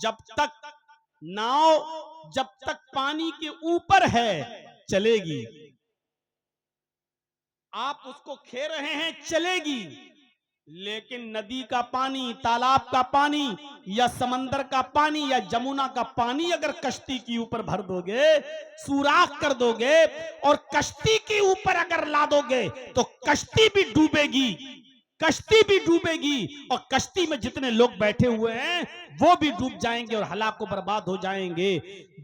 [SPEAKER 1] जब तक पानी के ऊपर है चलेगी। आप उसको खे रहे हैं चलेगी, लेकिन नदी का पानी, तालाब का पानी या समंदर का पानी या जमुना का पानी अगर कश्ती के ऊपर भर दोगे, सुराख कर दोगे और कश्ती के ऊपर अगर ला दोगे तो कश्ती भी डूबेगी, कश्ती भी डूबेगी और कश्ती में जितने लोग बैठे हुए हैं वो भी डूब जाएंगे और हलाक को बर्बाद हो जाएंगे।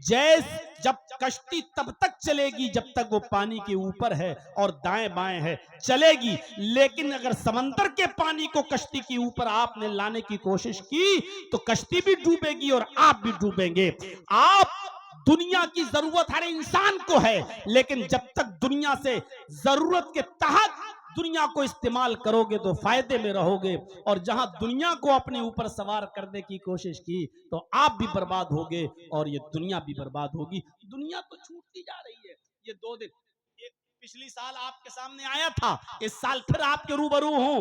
[SPEAKER 1] जब कश्ती तब तक चलेगी जब तक वो पानी के ऊपर है और दाएं बाएं है, चलेगी। लेकिन अगर समंदर के पानी को कश्ती के ऊपर आपने लाने की कोशिश की तो कश्ती भी डूबेगी और आप भी डूबेंगे। आप दुनिया की जरूरत हर इंसान को है, लेकिन जब तक दुनिया से जरूरत के तहत दुनिया को इस्तेमाल करोगे तो फायदे में रहोगे, और जहां दुनिया को अपने ऊपर सवार करने की कोशिश की तो आप भी बर्बाद होगे और ये दुनिया भी बर्बाद होगी। दुनिया तो छूटती जा रही है। ये 2 दिन, एक पिछली साल आपके सामने आया था, इस साल फिर आपके रूबरू हूं।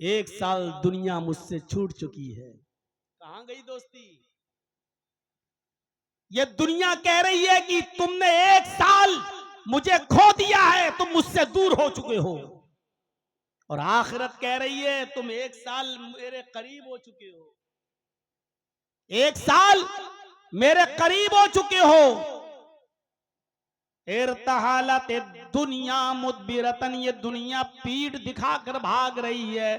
[SPEAKER 1] 1 साल दुनिया मुझसे छूट चुकी है। कहां गई दोस्ती? ये दुनिया कह रही है कि तुमने 1 साल मुझे खो दिया है, तुम मुझसे दूर हो चुके हो। और आखिरत कह रही है तुम 1 साल मेरे करीब हो चुके हो, 1 साल मेरे करीब हो चुके हो। इरतहालत दुनिया मुदबिरतन, ये दुनिया पीठ दिखाकर भाग रही है।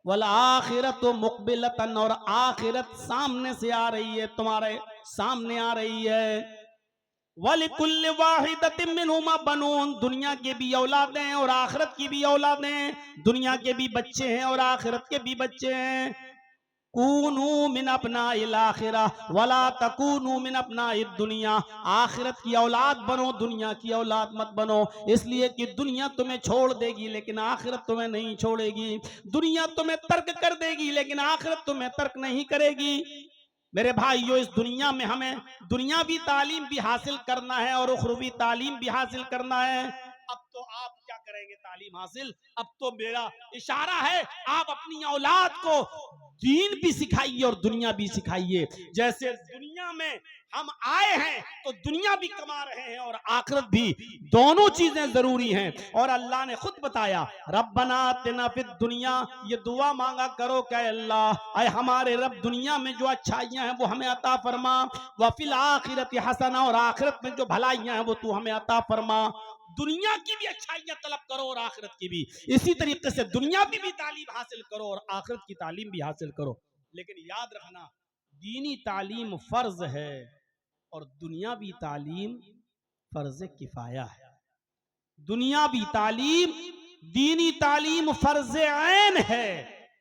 [SPEAKER 1] वल आखिरत मुकबिलतन, और आखिरत सामने से आ रही है, तुम्हारे सामने आ रही है। वलिकुल्ल वाहिदतिन मिनहुमा बनून, दुनिया के भी औलादें हैं और आखिरत की भी औलादें हैं। दुनिया के भी बच्चे हैं और आखिरत के भी बच्चे हैं। कूनू मिन अपनाइल आखिरा वला तकूनू मिन अपनाइद दुनिया, आखिरत की औलाद बनो, दुनिया की औलाद मत बनो। इसलिए कि दुनिया तुम्हें छोड़ देगी लेकिन आखिरत तुम्हें नहीं छोड़ेगी। दुनिया तुम्हें तर्क कर देगी लेकिन आखिरत तुम्हें तर्क नहीं करेगी। मेरे भाइयों, इस दुनिया में हमें दुनियावी तालीम भी हासिल करना है और उखरवी तालीम भी हासिल करना है। अब तो आप क्या करेंगे तालीम हासिल? अब तो मेरा इशारा है आप अपनी औलाद को दीन भी सिखाइए और दुनिया भी सिखाइए। जैसे दुनिया में हम आए हैं तो दुनिया भी कमा रहे हैं और आखिरत भी, दोनों चीजें जरूरी हैं। और अल्लाह ने खुद बताया, रब्बना आतिना फिद दुनिया, ये दुआ मांगा करो कि अल्लाह, आए हमारे रब दुनिया में जो अच्छाइयां हैं वो हमें अता फरमा, वफिल आखिरत हसना, और आखिरत में जो भलाइयां हैं वो तू हमें अता फरमा। दुनिया की भी अच्छाइयां तलब करो और आखिरत की भी। इसी तरीके से दुनिया की भी तालीम हासिल करो और आखिरत की तालीम भी हासिल करो। लेकिन याद रखना, दीनी तालीम फर्ज है और दुनियावी तालीम फर्ज किफाया है। दुनियावी तालीम, दीनी तालीम फर्ज ऐन है।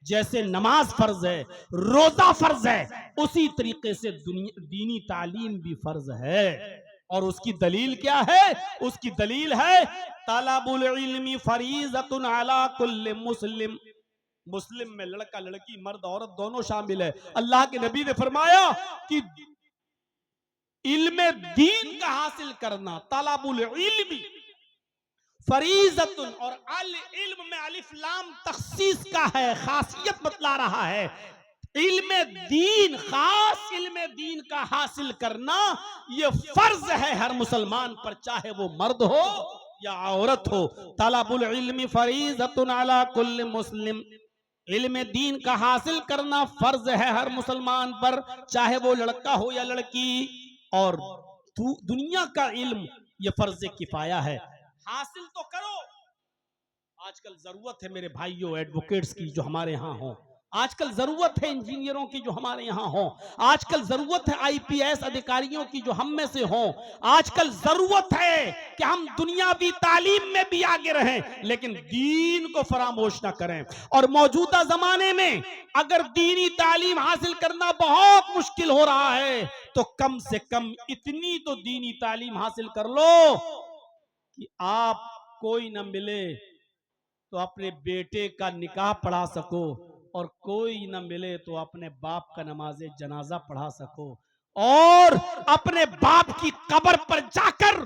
[SPEAKER 1] जैसे नमाज फर्ज है, रोजा फर्ज है, उसी तरीके से दीनी तालीम भी फर्ज है। और उसकी दलील क्या है? उसकी दलील है तलबुल इल्मी फरीज़तुन अला कुल्लि मुस्लिम। मुस्लिम में लड़का लड़की, मर्द औरत दोनों शामिल है। अल्लाह के नबी ने फरमाया कि इल्म दीन का हासिल करना, तलबुल इल्मी फरीज़तुन, और अल इल्म में अलिफ लाम तखसीस का है, खासियत बतला रहा है। इल्म दीन, खास इल्म दीन का हासिल करना ये फर्ज है हर मुसलमान पर, चाहे वो मर्द हो या औरत हो। तलबुल इल्मी फरीज़तुन अला कुल्लि मुस्लिम, इल्म दीन का हासिल करना फर्ज है हर मुसलमान पर, चाहे वो लड़का हो या लड़की। और दुनिया का इल्म ये फर्ज किफाया है, हासिल तो करो। आजकल जरूरत है मेरे भाइयों एडवोकेट्स की जो हमारे यहाँ हो, आजकल जरूरत है इंजीनियरों की जो हमारे यहाँ हो, आजकल जरूरत है आईपीएस अधिकारियों की जो हम में से हो। आजकल जरूरत है कि हम दुनियावी तालीम में भी आगे रहें लेकिन दीन को फरामोश ना करें। और मौजूदा जमाने में अगर दीनी तालीम हासिल करना बहुत मुश्किल हो रहा है तो कम से कम इतनी तो दीनी तालीम हासिल कर लो कि आप कोई न मिले तो अपने बेटे का निकाह पढ़ा सको, और कोई न मिले तो अपने बाप का नमाज जनाजा पढ़ा सको, और अपने बाप की कब्र पर जाकर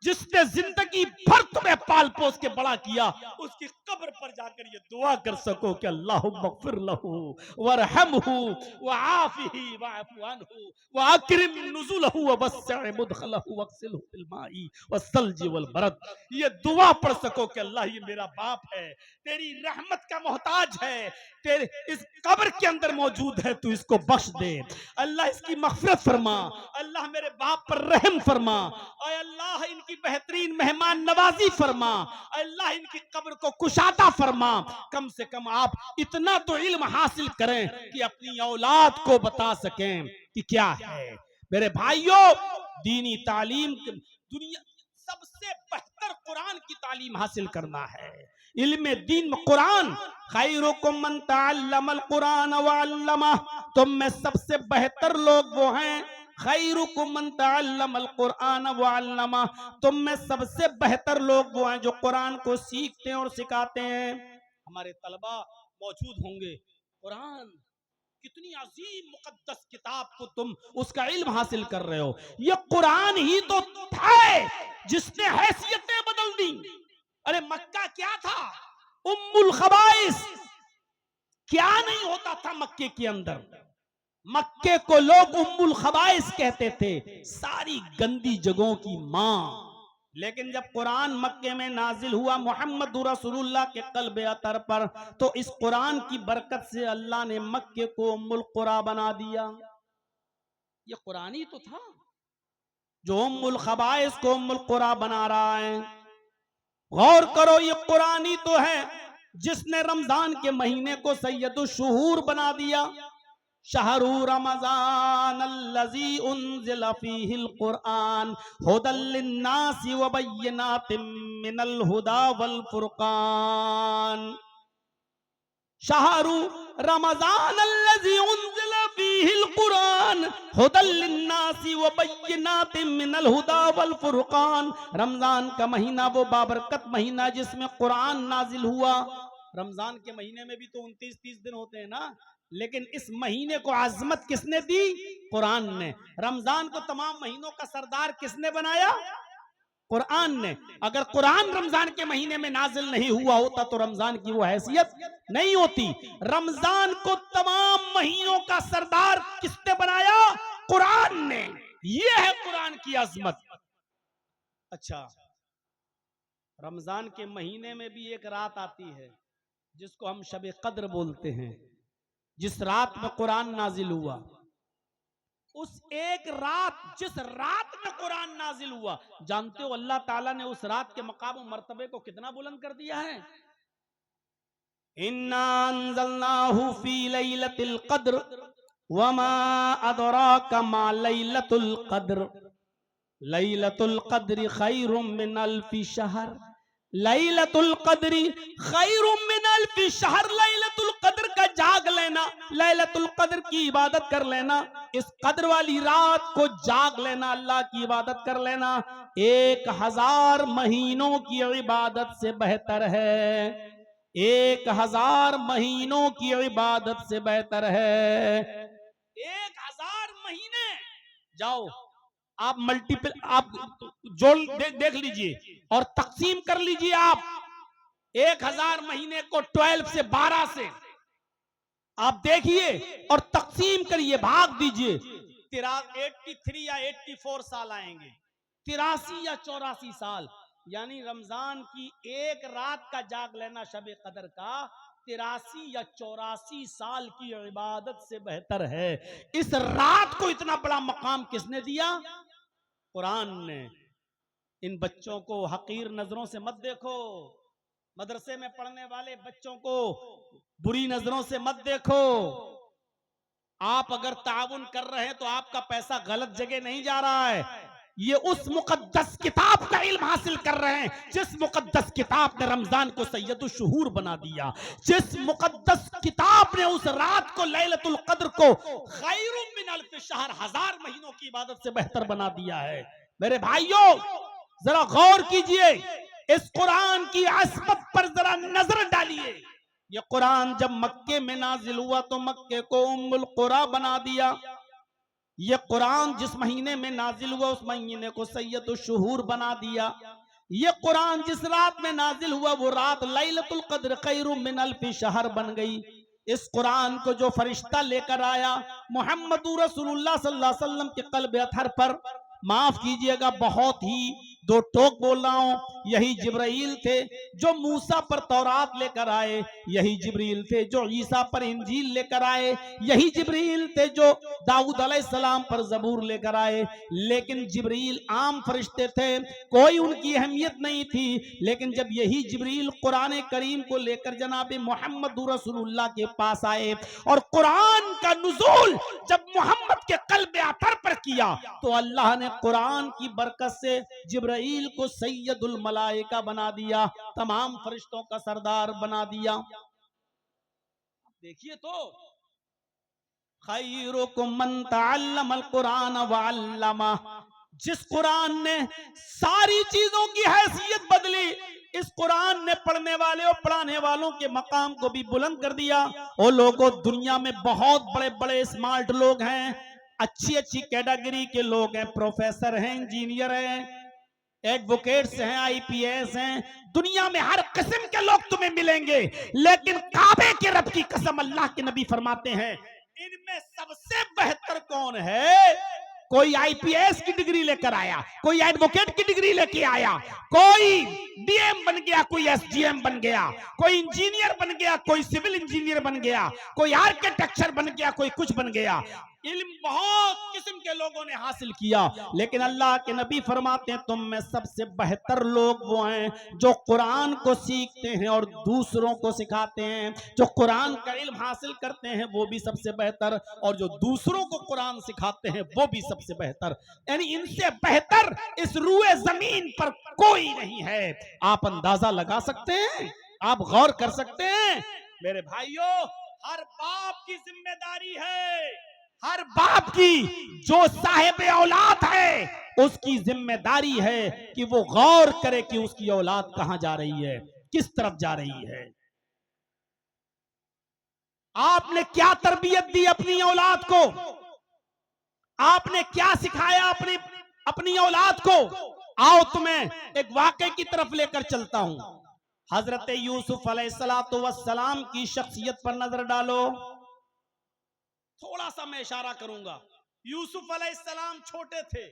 [SPEAKER 1] जिसने जिंदगी भर तुम्हें पाल पोस के बड़ा किया उसकी कब्र पर जाकर ये दुआ कर सको कि अल्लाह मगफिर लहू वरहमहू वआफिही वअफु अन्हु वअकरिम नुज़ुलहू ववस्सिअ मुदखलहू वग्सिलहू बिल माई वस्सल्जी वल बरद। ये दुआ पढ़ सको कि अल्लाह ये मेरा बाप है, तेरी रहमत का मोहताज है, तेरे इस कब्र के अंदर मौजूद है, तू इसको बख्श दे, अल्लाह इसकी मग़फ़िरत फरमा, अल्लाह मेरे बाप पर रहम फरमा, और अल्लाह इनकी बेहतरीन मेहमान नवाजी फरमा, अल्लाह इनकी कब्र को कुशादा फरमा। कम से कम आप इतना तो इल्म हासिल करें कि अपनी औलाद को बता सकें कि क्या है। मेरे भाइयों, दीनी तालीम दुनिया सबसे बेहतर कुरान की तालीम हासिल करना है। इल्म दीन में कुरान, खैरुकुम मन तअल्लमल कुरान व अल्लमा, तुम में सबसे बेहतर लोग वो हैं, खैरुकुम मन तअल्लमल कुरान व अल्लमा, तुम में सबसे बेहतर लोग वो हैं जो कुरान को सीखते हैं और सिखाते हैं। हमारे तलबा मौजूद होंगे, कुरान कितनी अजीम मुकद्दस किताब को तुम उसका इल्म हासिल कर रहे हो। ये कुरान ही तो है जिसने हैसियतें बदल दी। अरे मक्का क्या था? उम्मुल खबाइस, क्या नहीं होता था मक्के के अंदर। मक्के को लोग उम्मुल खबाइस कहते थे, सारी गंदी जगहों की मां। लेकिन जब कुरान मक्के में नाजिल हुआ मोहम्मद रसूलुल्लाह के कल्ब अतर पर, तो इस कुरान की बरकत से अल्लाह ने मक्के को उम्मुल कुरा बना दिया। ये कुरान ही तो था जो उम्मुल खबाइस को उम्मुल कुरा बना रहा है। गौर करो, ये कुरान ही तो है जिसने रमजान के महीने को सैयदुल शुहूर बना दिया। शहरु रमजान अल्लज़ी उन्ज़िला फ़ीहिल कुरआन हुदल लिन्नासि व बय्यिनातिम मिनल हुदा वल फुरकान। शहरु रमजान अल्लज़ी उन्ज़िला फ़ीहिल कुरआन हुदल लिन्नासि व बय्यिनातिम मिनल हुदा वल फुरकान। रमजान का महीना वो बाबरकत महीना जिसमें कुरान नाजिल हुआ। रमजान के महीने में भी तो 29-30 दिन होते हैं ना, लेकिन इस महीने को आजमत किसने दी? कुरान ने। रमजान को तमाम महीनों का सरदार किसने बनाया? कुरान ने। अगर कुरान रमजान के महीने में नाजिल नहीं हुआ होता तो रमजान की वो हैसियत नहीं होती। रमजान को तमाम महीनों का सरदार किसने बनाया? कुरान ने। ये है कुरान की अजमत। अच्छा, रमजान के महीने में भी एक रात आती है जिसको हम शब कद्र बोलते हैं, जिस रात में कुरान नाजिल हुआ। उस एक रात, जिस रात में कुरान नाजिल हुआ, जानते हो अल्लाह ताला ने उस रात के मकाम और मर्तबे को कितना बुलंद कर दिया है? इन्ना अंज़लनाहु फी लैलतिल क़द्र वमा अदराका मा लैलतुल क़द्र लैलतुल क़द्रि खैरुम मिन अल्फि शहर। लैलतुल क़द्री खैरुम मिन अल्फि शहर। लैलतुल क़द्र का जाग लेना, लैलतुल क़द्र की इबादत कर लेना, इस कद्र वाली रात को जाग लेना, अल्लाह की इबादत कर लेना 1000 महीनों की इबादत से बेहतर है। 1000 महीनों की इबादत से बेहतर है। 1000 महीने। जाओ आप मल्टीपल, आप जोड़ देख लीजिए और तकसीम कर लीजिए। आप 1000 महीने को 12 से 12 से आप देखिए और तकसीम करिए, भाग दीजिए। 83 या 84 साल आएंगे, 83 या 84 साल। यानी रमजान की एक रात का जाग लेना शब कदर का 83 या 84 साल की इबादत से बेहतर है। इस रात को इतना बड़ा मकाम किसने दिया? कुरान ने। इन बच्चों को हकीर नजरों से मत देखो, मदरसे में पढ़ने वाले बच्चों को बुरी नजरों से मत देखो। आप अगर ताउन कर रहे हैं तो आपका पैसा गलत जगह नहीं जा रहा है। ये उस मुकद्दस किताब का इल्म हासिल कर रहे हैं जिस मुकद्दस किताब ने रमजान को सैयदुल शुहूर बना दिया, जिस मुकद्दस किताब ने उस रात को लैलतुल क़द्र को खैरुम मिन अल्फि शहर 1000 महीनों की इबादत से बेहतर बना दिया है। मेरे भाइयों जरा गौर कीजिए, इस कुरान की अज़मत पर जरा नजर डालिए। ये कुरान जब मक्के में नाजिल हुआ तो मक्के को उम्मुल कुरा बना दिया। ये कुरान जिस महीने में नाजिल हुआ उस महीने को सैयदुल शुहूर बना दिया। ये कुरान जिस रात में नाजिल हुआ वो रात लैलतुल क़द्र खैरुम मिन अल्फि शहर बन गई। इस कुरान को जो फरिश्ता लेकर आया मुहम्मदुर रसूलुल्लाह सल्लल्लाहु अलैहि वसल्लम के क़ल्ब अतहर पर, माफ कीजिएगा बहुत ही दो टोक बोल रहा हूं, यही जिब्राइल थे जो मूसा पर तौरात लेकर आए, यही जिब्रील थे जो ईसा पर इंजील लेकर आए, यही जिब्रील थे जो दाऊद अलैहिस्सलाम पर जबूर लेकर आए। लेकिन जिब्रील आम फरिश्ते थे, कोई उनकी अहमियत नहीं थी। लेकिन जब यही जिब्रील कुरान करीम को लेकर जनाब मोहम्मद रसूलुल्लाह के पास आए और कुरान का नुज़ूल जब मोहम्मद के क़ल्ब अतर पर किया तो अल्लाह ने कुरान की बरकत से जिब्राइल को सैयदुल मलाइका बना दिया, तमाम फरिश्तों का सरदार बना दिया। देखिए तो खैरुकुम मन तअल्लमल कुरान व अल्लमा, जिस कुरान ने सारी चीजों की हैसियत बदली, इस कुरान ने पढ़ने वाले और पढ़ाने वालों के मकाम को भी बुलंद कर दिया। और लोगों दुनिया में बहुत बड़े बड़े स्मार्ट लोग हैं, अच्छी अच्छी कैटेगरी के लोग हैं, प्रोफेसर हैं, इंजीनियर हैं, एडवोकेट्स हैं, आईपीएस हैं, दुनिया में हर किस्म के लोग तुम्हें मिलेंगे। लेकिन काबे के रब की कसम, अल्लाह के नबी फरमाते हैं इनमें सबसे बेहतर कौन है? कोई आईपीएस की डिग्री लेकर आया, कोई एडवोकेट की डिग्री लेके आया, कोई डीएम बन गया, कोई एसडीएम बन गया, कोई इंजीनियर बन गया, कोई सिविल इंजीनियर बन गया, कोई आर्किटेक्चर बन गया, कोई कुछ बन गया। इल्म बहुत किस्म के लोगों ने हासिल किया, लेकिन अल्लाह के नबी फरमाते हैं तुम में सबसे बेहतर लोग वो हैं जो कुरान को सीखते हैं और दूसरों को सिखाते हैं। जो कुरान का इल्म हासिल करते हैं वो भी सबसे बेहतर, और जो दूसरों को कुरान सिखाते हैं वो भी सबसे बेहतर। यानी इनसे बेहतर इस रूए जमीन पर कोई नहीं है। आप अंदाजा लगा सकते हैं, आप गौर कर सकते हैं मेरे भाइयों। हर बाप की जिम्मेदारी है, हर बाप की जो साहिब औलाद है उसकी जिम्मेदारी है कि वो गौर करे कि उसकी औलाद कहां जा रही है, किस तरफ जा रही है। आपने क्या तरबियत दी अपनी औलाद को, आपने क्या सिखाया अपनी औलाद को। आओ तुम्हें एक वाकये की तरफ लेकर चलता हूं। हजरत यूसुफ अलैहिस्सलातु वस्सलाम की शख्सियत पर नजर डालो। थोड़ा सा मैं इशारा करूंगा। यूसुफ अलैहिस्सलाम छोटे थे,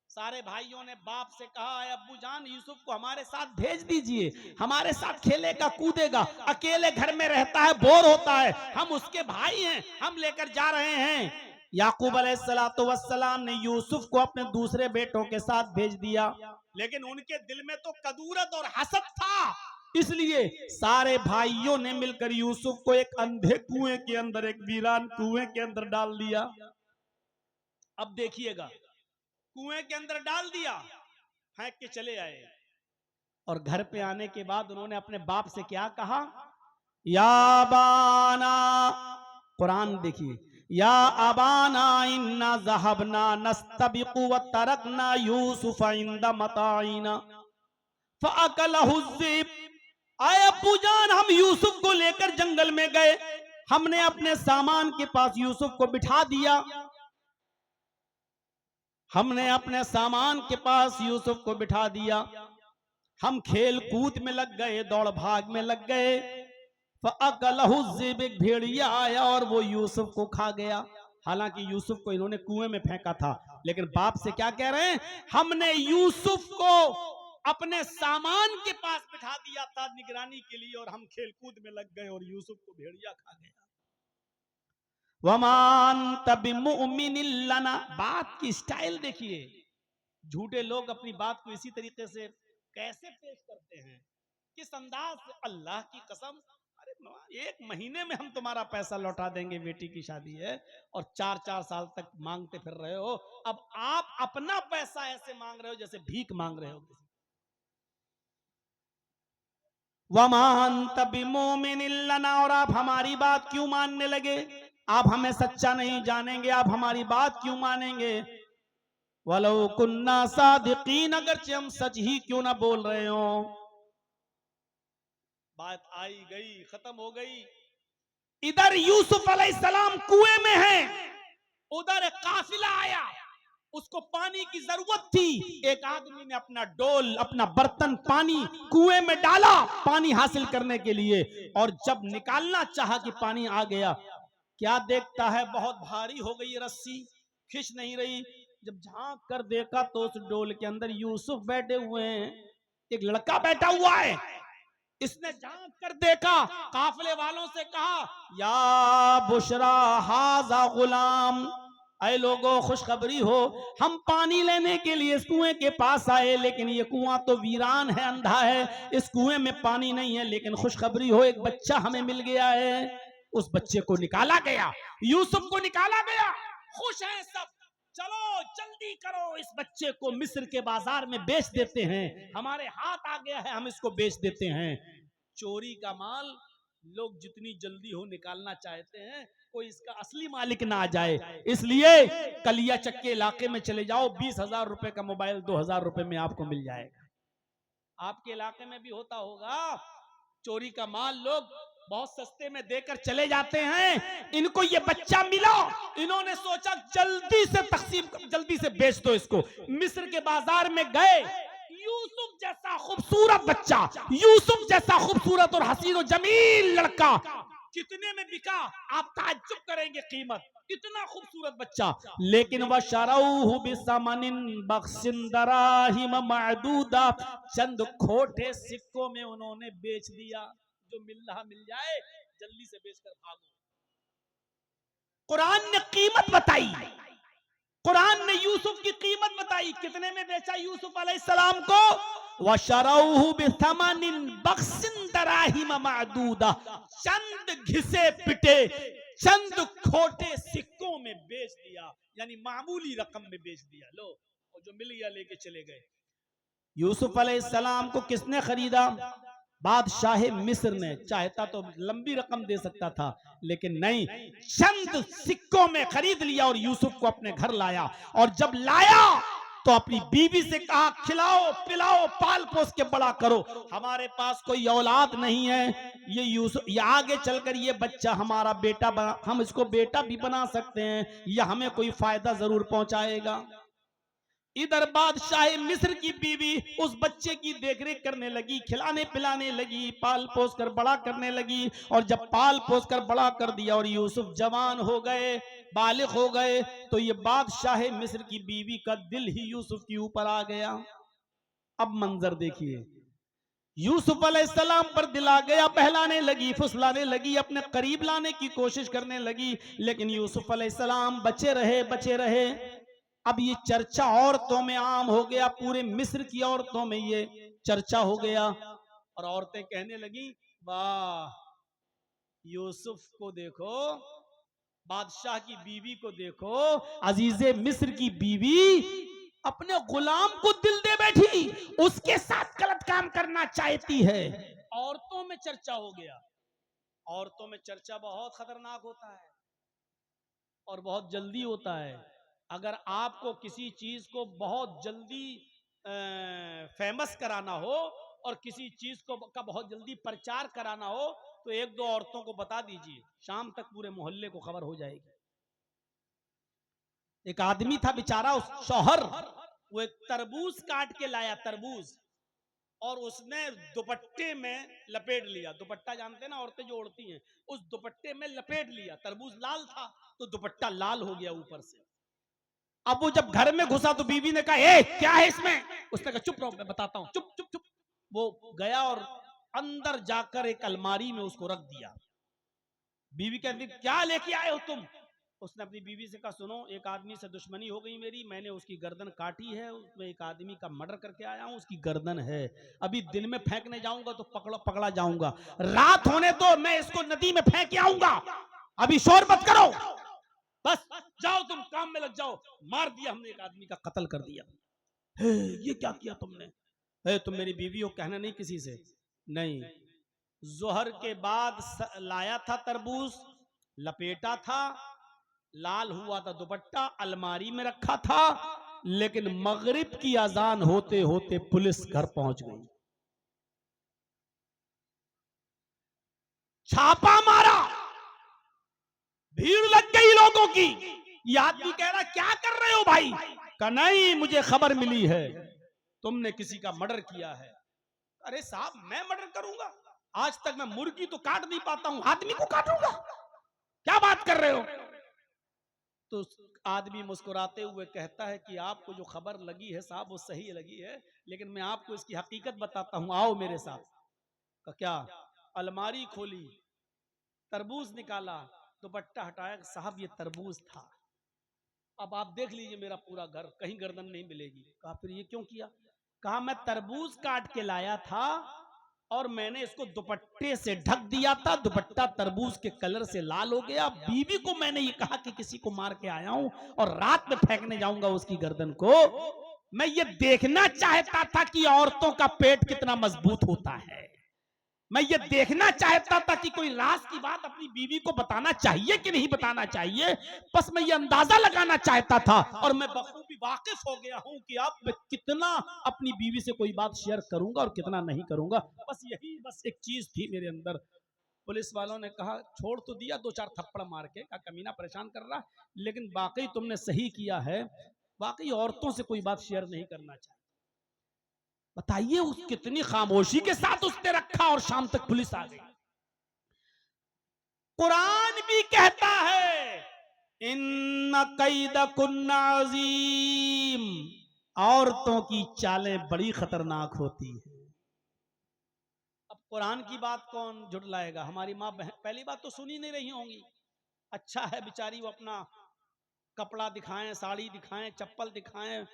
[SPEAKER 1] सारे भाइयों ने बाप से कहा है अब्बू जान यूसुफ को हमारे साथ भेज दीजिए, हमारे साथ खेलेगा कूदेगा, अकेले घर में रहता है, बोर होता है, हम उसके भाई हैं, हम लेकर जा रहे हैं। याकूब अलैहिस्सलातु वस्सलाम ने यूसुफ को अपने दूसरे बेटों के साथ भेज दिया, लेकिन उनके दिल में तो कदूरत और हसद था, इसलिए सारे भाइयों ने मिलकर यूसुफ को एक अंधे कुएं के अंदर, एक वीरान कुएं के अंदर डाल दिया। अब देखिएगा, कुएं के अंदर डाल दिया, फेंक के चले आए, और घर पे आने के बाद उन्होंने अपने बाप से क्या कहा? या बाना, कुरान देखिए, या अबाना इन्ना ज़हबना नस्तबिकु व तरकना यूसुफ इंदा मताइना फअकलहु ज़िब। आए अब्बू जान, हम यूसुफ को लेकर जंगल में गए, हमने अपने सामान के पास यूसुफ को बिठा दिया, हमने अपने सामान के पास यूसुफ को बिठा दिया, हम खेल कूद में लग गए, दौड़ भाग में लग गए। फअकलहु ज़िब, एक भेड़िया आया और वो यूसुफ को खा गया। हालांकि यूसुफ को इन्होंने कुएं में फेंका था, लेकिन बाप से क्या कह रहे हैं? हमने यूसुफ को अपने सामान के पास बिठा दिया था निगरानी के लिए, और हम खेल कूद में लग गए और यूसुफ को भेड़िया खा गया। वमान तबिमुमिनिन लना, बात की स्टाइल देखिए। झूठे लोग अपनी बात को इसी तरीके से कैसे पेश करते हैं, किस अंदाज से। अल्लाह की कसम, अरे 1 महीने में हम तुम्हारा पैसा लौटा देंगे, बेटी की शादी है और 4-4 साल तक मांगते फिर रहे हो। अब आप अपना पैसा ऐसे मांग रहे हो जैसे भीख मांग रहे हो। वमान तबिमुमिनिन लना, और आप हमारी बात क्यों मानने लगे? आप हमें सच्चा नहीं जानेंगे, आप हमारी बात क्यों मानेंगे? वलो कुन्ना सादिकीन, अगरचे हम सच ही क्यों ना बोल रहे हो। बात आई गई, खत्म हो गई। इधर यूसुफ अलैहिस्सलाम कुएं में है, उधर एक काफिला आया, उसको पानी की जरूरत थी। एक आदमी ने अपना डोल, अपना बर्तन पानी कुएं में डाला पानी हासिल करने के लिए, और जब निकालना चाहा कि पानी आ गया, क्या देखता है बहुत भारी हो गई रस्सी, खिंच नहीं रही। जब झांक कर देखा तो उस डोल के अंदर यूसुफ बैठे हुए हैं, एक लड़का बैठा हुआ है। इसने झांक कर देखा, काफिले वालों से कहा या बुशरा हाजा गुलाम, ऐ लोगों खुशखबरी हो, हम पानी लेने के लिए इस कुएं के पास आए, लेकिन ये कुआं तो वीरान है, अंधा है, इस कुएं में पानी नहीं है, लेकिन खुशखबरी हो, एक बच्चा हमें मिल गया है। उस बच्चे को निकाला गया, यूसुफ को निकाला गया, खुश हैं सब। चलो जल्दी करो, इस बच्चे को मिस्र के बाजार में बेच देते हैं, हमारे हाथ आ गया है, हम इसको बेच देते हैं। चोरी का माल लोग जितनी जल्दी हो निकालना चाहते हैं, कोई इसका असली मालिक ना आ जाए, इसलिए कलिया चक्के इलाके में चले जाओ, 20,000 रुपए का मोबाइल 2,000 रुपए में आपको मिल जाएगा। आपके इलाके में भी होता होगा, चोरी का माल लोग बहुत सस्ते में देकर चले जाते हैं। इनको ये बच्चा मिला, इन्होंने सोचा जल्दी से तकसीम, जल्दी से बेच दो इसको। मिस्र के बाजार में गए, यूसुफ जैसा खूबसूरत बच्चा, यूसुफ जैसा खूबसूरत और हसीन और जमील लड़का कितने में बिका, आप ताज्जुब करेंगे कीमत, इतना खूबसूरत बच्चा। लेकिन वह शरऊहु बिसमनिन बख्सिन दराहिम मअदूदा, चंद खोटे सिक्कों में उन्होंने बेच दिया। जो मिल रहा मिल जाए, जल्दी से बेचकर भागो। कुरान ने कीमत बताई, कुरान ने यूसुफ की कीमत बताई। कितने में बेचा यूसुफ अलैहिस्सलाम को? वशरऊहु बिथमनिन बख्सिन दराहिम मअदूदा, चंद घिसे पिटे, चंद खोटे सिक्कों में बेच दिया, यानी मामूली रकम में बेच दिया। लो, और जो मिल गया लेके चले गए। यूसुफ अलैहिस्सलाम को किसने खरीदा? बादशाह मिस्र ने। चाहता तो लंबी रकम दे सकता था, लेकिन नहीं, चंद सिक्कों में खरीद लिया और यूसुफ को अपने घर लाया। और जब लाया तो अपनी बीवी से कहा, खिलाओ पिलाओ पाल पोस के बड़ा करो, हमारे पास कोई औलाद नहीं है, ये यूसुफ, ये आगे चलकर ये बच्चा हमारा बेटा बना, हम इसको बेटा भी बना सकते हैं, या हमें कोई फायदा जरूर पहुंचाएगा। इधर बादशाह मिस्र की बीवी उस बच्चे की देखरेख करने लगी, खिलाने पिलाने लगी, पाल पोस कर बड़ा करने लगी। और जब पाल पोस कर बड़ा कर दिया और यूसुफ जवान हो गए, बालिग हो गए, तो ये बादशाह मिस्र की बीवी का दिल ही यूसुफ के ऊपर आ गया। अब मंजर देखिए, यूसुफ अलैहिस्सलाम पर दिल आ गया, बहलाने लगी, फुसलाने लगी, अपने करीब लाने की कोशिश करने लगी। लेकिन यूसुफ अलैहिस्सलाम बचे रहे, बचे रहे। अब ये चर्चा औरतों में आम हो गया, पूरे मिस्र की औरतों में ये चर्चा हो गया। और औरतें कहने लगी, वाह, यूसुफ को देखो, बादशाह की बीवी को देखो, अजीजे मिस्र की बीवी अपने गुलाम को दिल दे बैठी, उसके साथ गलत काम करना चाहती है। औरतों में चर्चा हो गया। औरतों में चर्चा बहुत खतरनाक होता है और बहुत जल्दी होता है। अगर आपको किसी चीज को बहुत जल्दी फेमस कराना हो और किसी चीज को का बहुत जल्दी प्रचार कराना हो, तो एक दो औरतों को बता दीजिए, शाम तक पूरे मोहल्ले को खबर हो जाएगी। एक आदमी था बेचारा, उस शौहर, वो एक तरबूज काट के लाया, तरबूज, और उसने दुपट्टे में लपेट लिया। दुपट्टा जानते हैं ना, औरतें जो ओढ़ती हैं, उस दुपट्टे में लपेट लिया। तरबूज लाल था तो दुपट्टा लाल हो गया ऊपर से। अब वो जब घर में घुसा तो बीवी ने कहा, ए क्या है इसमें? उसने कहा, चुप रहो, मैं बताता हूं, चुप चुप चुप। वो गया और अंदर जाकर एक अलमारी में उसको रख दिया। बीवी कहती, क्या लेके आए हो तुम? उसने अपनी बीवी से कहा, सुनो, एक आदमी से दुश्मनी हो गई मेरी, मैंने उसकी गर्दन काटी है, उसमें एक आदमी का मर्डर करके आया हूं, उसकी गर्दन है, अभी दिन में फेंकने जाऊंगा तो पकड़ा जाऊंगा, रात होने दो, मैं इसको नदी में फेंक आऊंगा, अभी शोर मत करो, बस जाओ, तुम काम में लग जाओ। मार दिया हमने, एक आदमी का कत्ल कर दिया। ये क्या किया तुमने? तुम मेरी बीवी हो, कहना नहीं किसी से। नहीं, जोहर के बाद लाया था तरबूज, लपेटा था, लाल हुआ था दुपट्टा, अलमारी में रखा था, लेकिन मगरिब की अजान होते होते पुलिस घर पहुंच गई, छापा मारा, भीड़ लग गई लोगों की। ये आदमी कह रहा, क्या कर रहे हो भाई? कहा, नहीं, मुझे खबर मिली है तुमने किसी का मर्डर किया है। अरे साहब, मैं मर्डर करूंगा? आज तक मैं मुर्गी तो काट नहीं पाता हूं, आदमी को काटूंगा? क्या बात कर रहे हो? तो आदमी मुस्कुराते हुए कहता है कि आपको जो खबर लगी है साहब, वो सही लगी है, लेकिन मैं आपको इसकी हकीकत बताता हूं, आओ मेरे साथ। का क्या? अलमारी खोली, तरबूज निकाला, दुपट्टा हटाया, साहब ये तरबूज था। अब आप देख लीजिए मेरा पूरा घर, कहीं गर्दन नहीं मिलेगी। कहा, फिर ये क्यों किया? कहा, मैं तरबूज काट के लाया था और मैंने इसको दुपट्टे से ढक दिया था, दुपट्टा तरबूज के कलर से लाल हो गया। बीवी को मैंने ये कहा कि किसी को मार के आया हूं और रात में फेंकने जाऊंगा उसकी गर्दन को। मैं ये देखना चाहता था कि औरतों का पेट कितना मजबूत होता है, मैं ये देखना चाहता था कि कोई राज की बात अपनी बीवी को बताना चाहिए कि नहीं बताना चाहिए, बस मैं ये अंदाजा लगाना चाहता था। और मैं बखूबी वाकिफ हो गया हूं कि अब मैं कितना अपनी बीवी से कोई बात शेयर करूंगा और कितना नहीं करूंगा, बस एक चीज थी मेरे अंदर। पुलिस वालों ने कहा, छोड़ तो दिया, दो चार थप्पड़ मार के, का कमीना परेशान कर रहा, लेकिन वाकई तुमने सही किया है, वाकई औरतों से कोई बात शेयर नहीं करना चाहिए। बताइए उस कितनी खामोशी के साथ उसने रखा और शाम तक पुलिस आ गई। कुरान भी कहता है इन्ना कैदकुन्ना अजीम, औरतों की चालें बड़ी खतरनाक होती है। अब कुरान की बात कौन झुटलाएगा? हमारी माँ बहन पहली बात तो सुनी नहीं रही होंगी। अच्छा है बेचारी, वो अपना कपड़ा दिखाएं, साड़ी दिखाएं, चप्पल दिखाएं,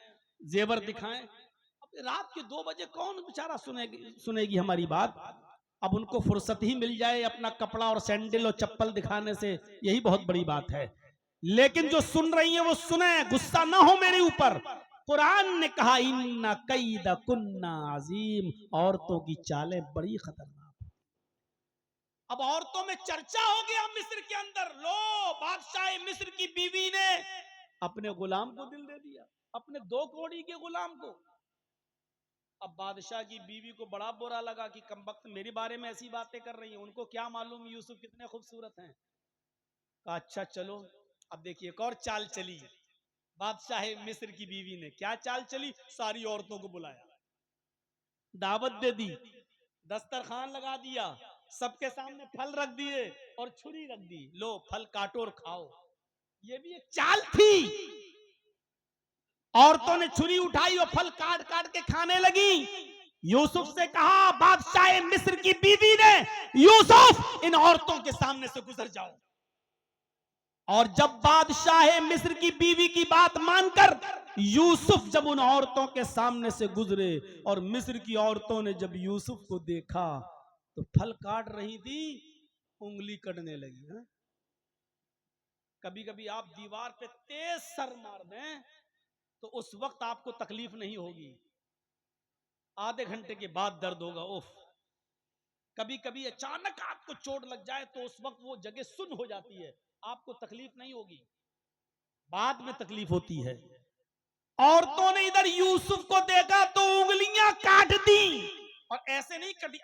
[SPEAKER 1] जेवर दिखाएं। अब रात के 2 बजे कौन बेचारा सुनेगी हमारी बात? अब उनको फुर्सत ही मिल जाए अपना कपड़ा और सैंडल और चप्पल दिखाने से, यही बहुत बड़ी बात है। लेकिन जो सुन रही हैं वो सुने, गुस्सा ना हो मेरे ऊपर। कुरान ने कहा इन्ना कैद कुन्ना अजीम, औरतों की चालें बड़ी खतरनाक। अब औरतों में चर्चा हो गया मिस्र के अंदर। लो, बादशाह मिस्र की बीवी ने अपने गुलाम को दिल दे दिया, अपने 2 कौड़ी के गुलाम को। अब बादशाह की बीवी को बड़ा बुरा लगा कि कमबख्त मेरे बारे में ऐसी बातें कर रही हैं, उनको क्या मालूम यूसुफ कितने खूबसूरत हैं। कहा अच्छा चलो। अब देखिए एक और चाल चली बादशाह मिस्र की बीवी ने। क्या चाल चली? सारी औरतों को बुलाया, दावत दे दी, दस्तरखान लगा दिया, सबके सामने फल रख दिए और छुरी रख दी, लो फल काटो और खाओ। ये भी एक चाल थी। औरतों ने छुरी उठाई और फल काट काट के खाने लगी। यूसुफ से कहा बादशाह मिस्र की बीवी ने, यूसुफ इन औरतों के सामने से गुजर जाओ। और जब बादशाह मिस्र की बीवी की बात मानकर यूसुफ जब उन औरतों के सामने से गुजरे, और मिस्र की औरतों ने जब यूसुफ को देखा तो फल काट रही थी, उंगली कटने लगी। है? कभी कभी आप दीवार पे तेज सर मार दें तो उस वक्त आपको तकलीफ नहीं होगी, आधे घंटे के बाद दर्द होगा। उफ। कभी कभी अचानक आपको चोट लग जाए तो उस वक्त वो जगह सुन्न हो जाती है, आपको तकलीफ नहीं होगी, बाद में तकलीफ होती है। औरतों ने इधर यूसुफ को देखा तो उंगलियां काट दी, और ऐसे नहीं कटी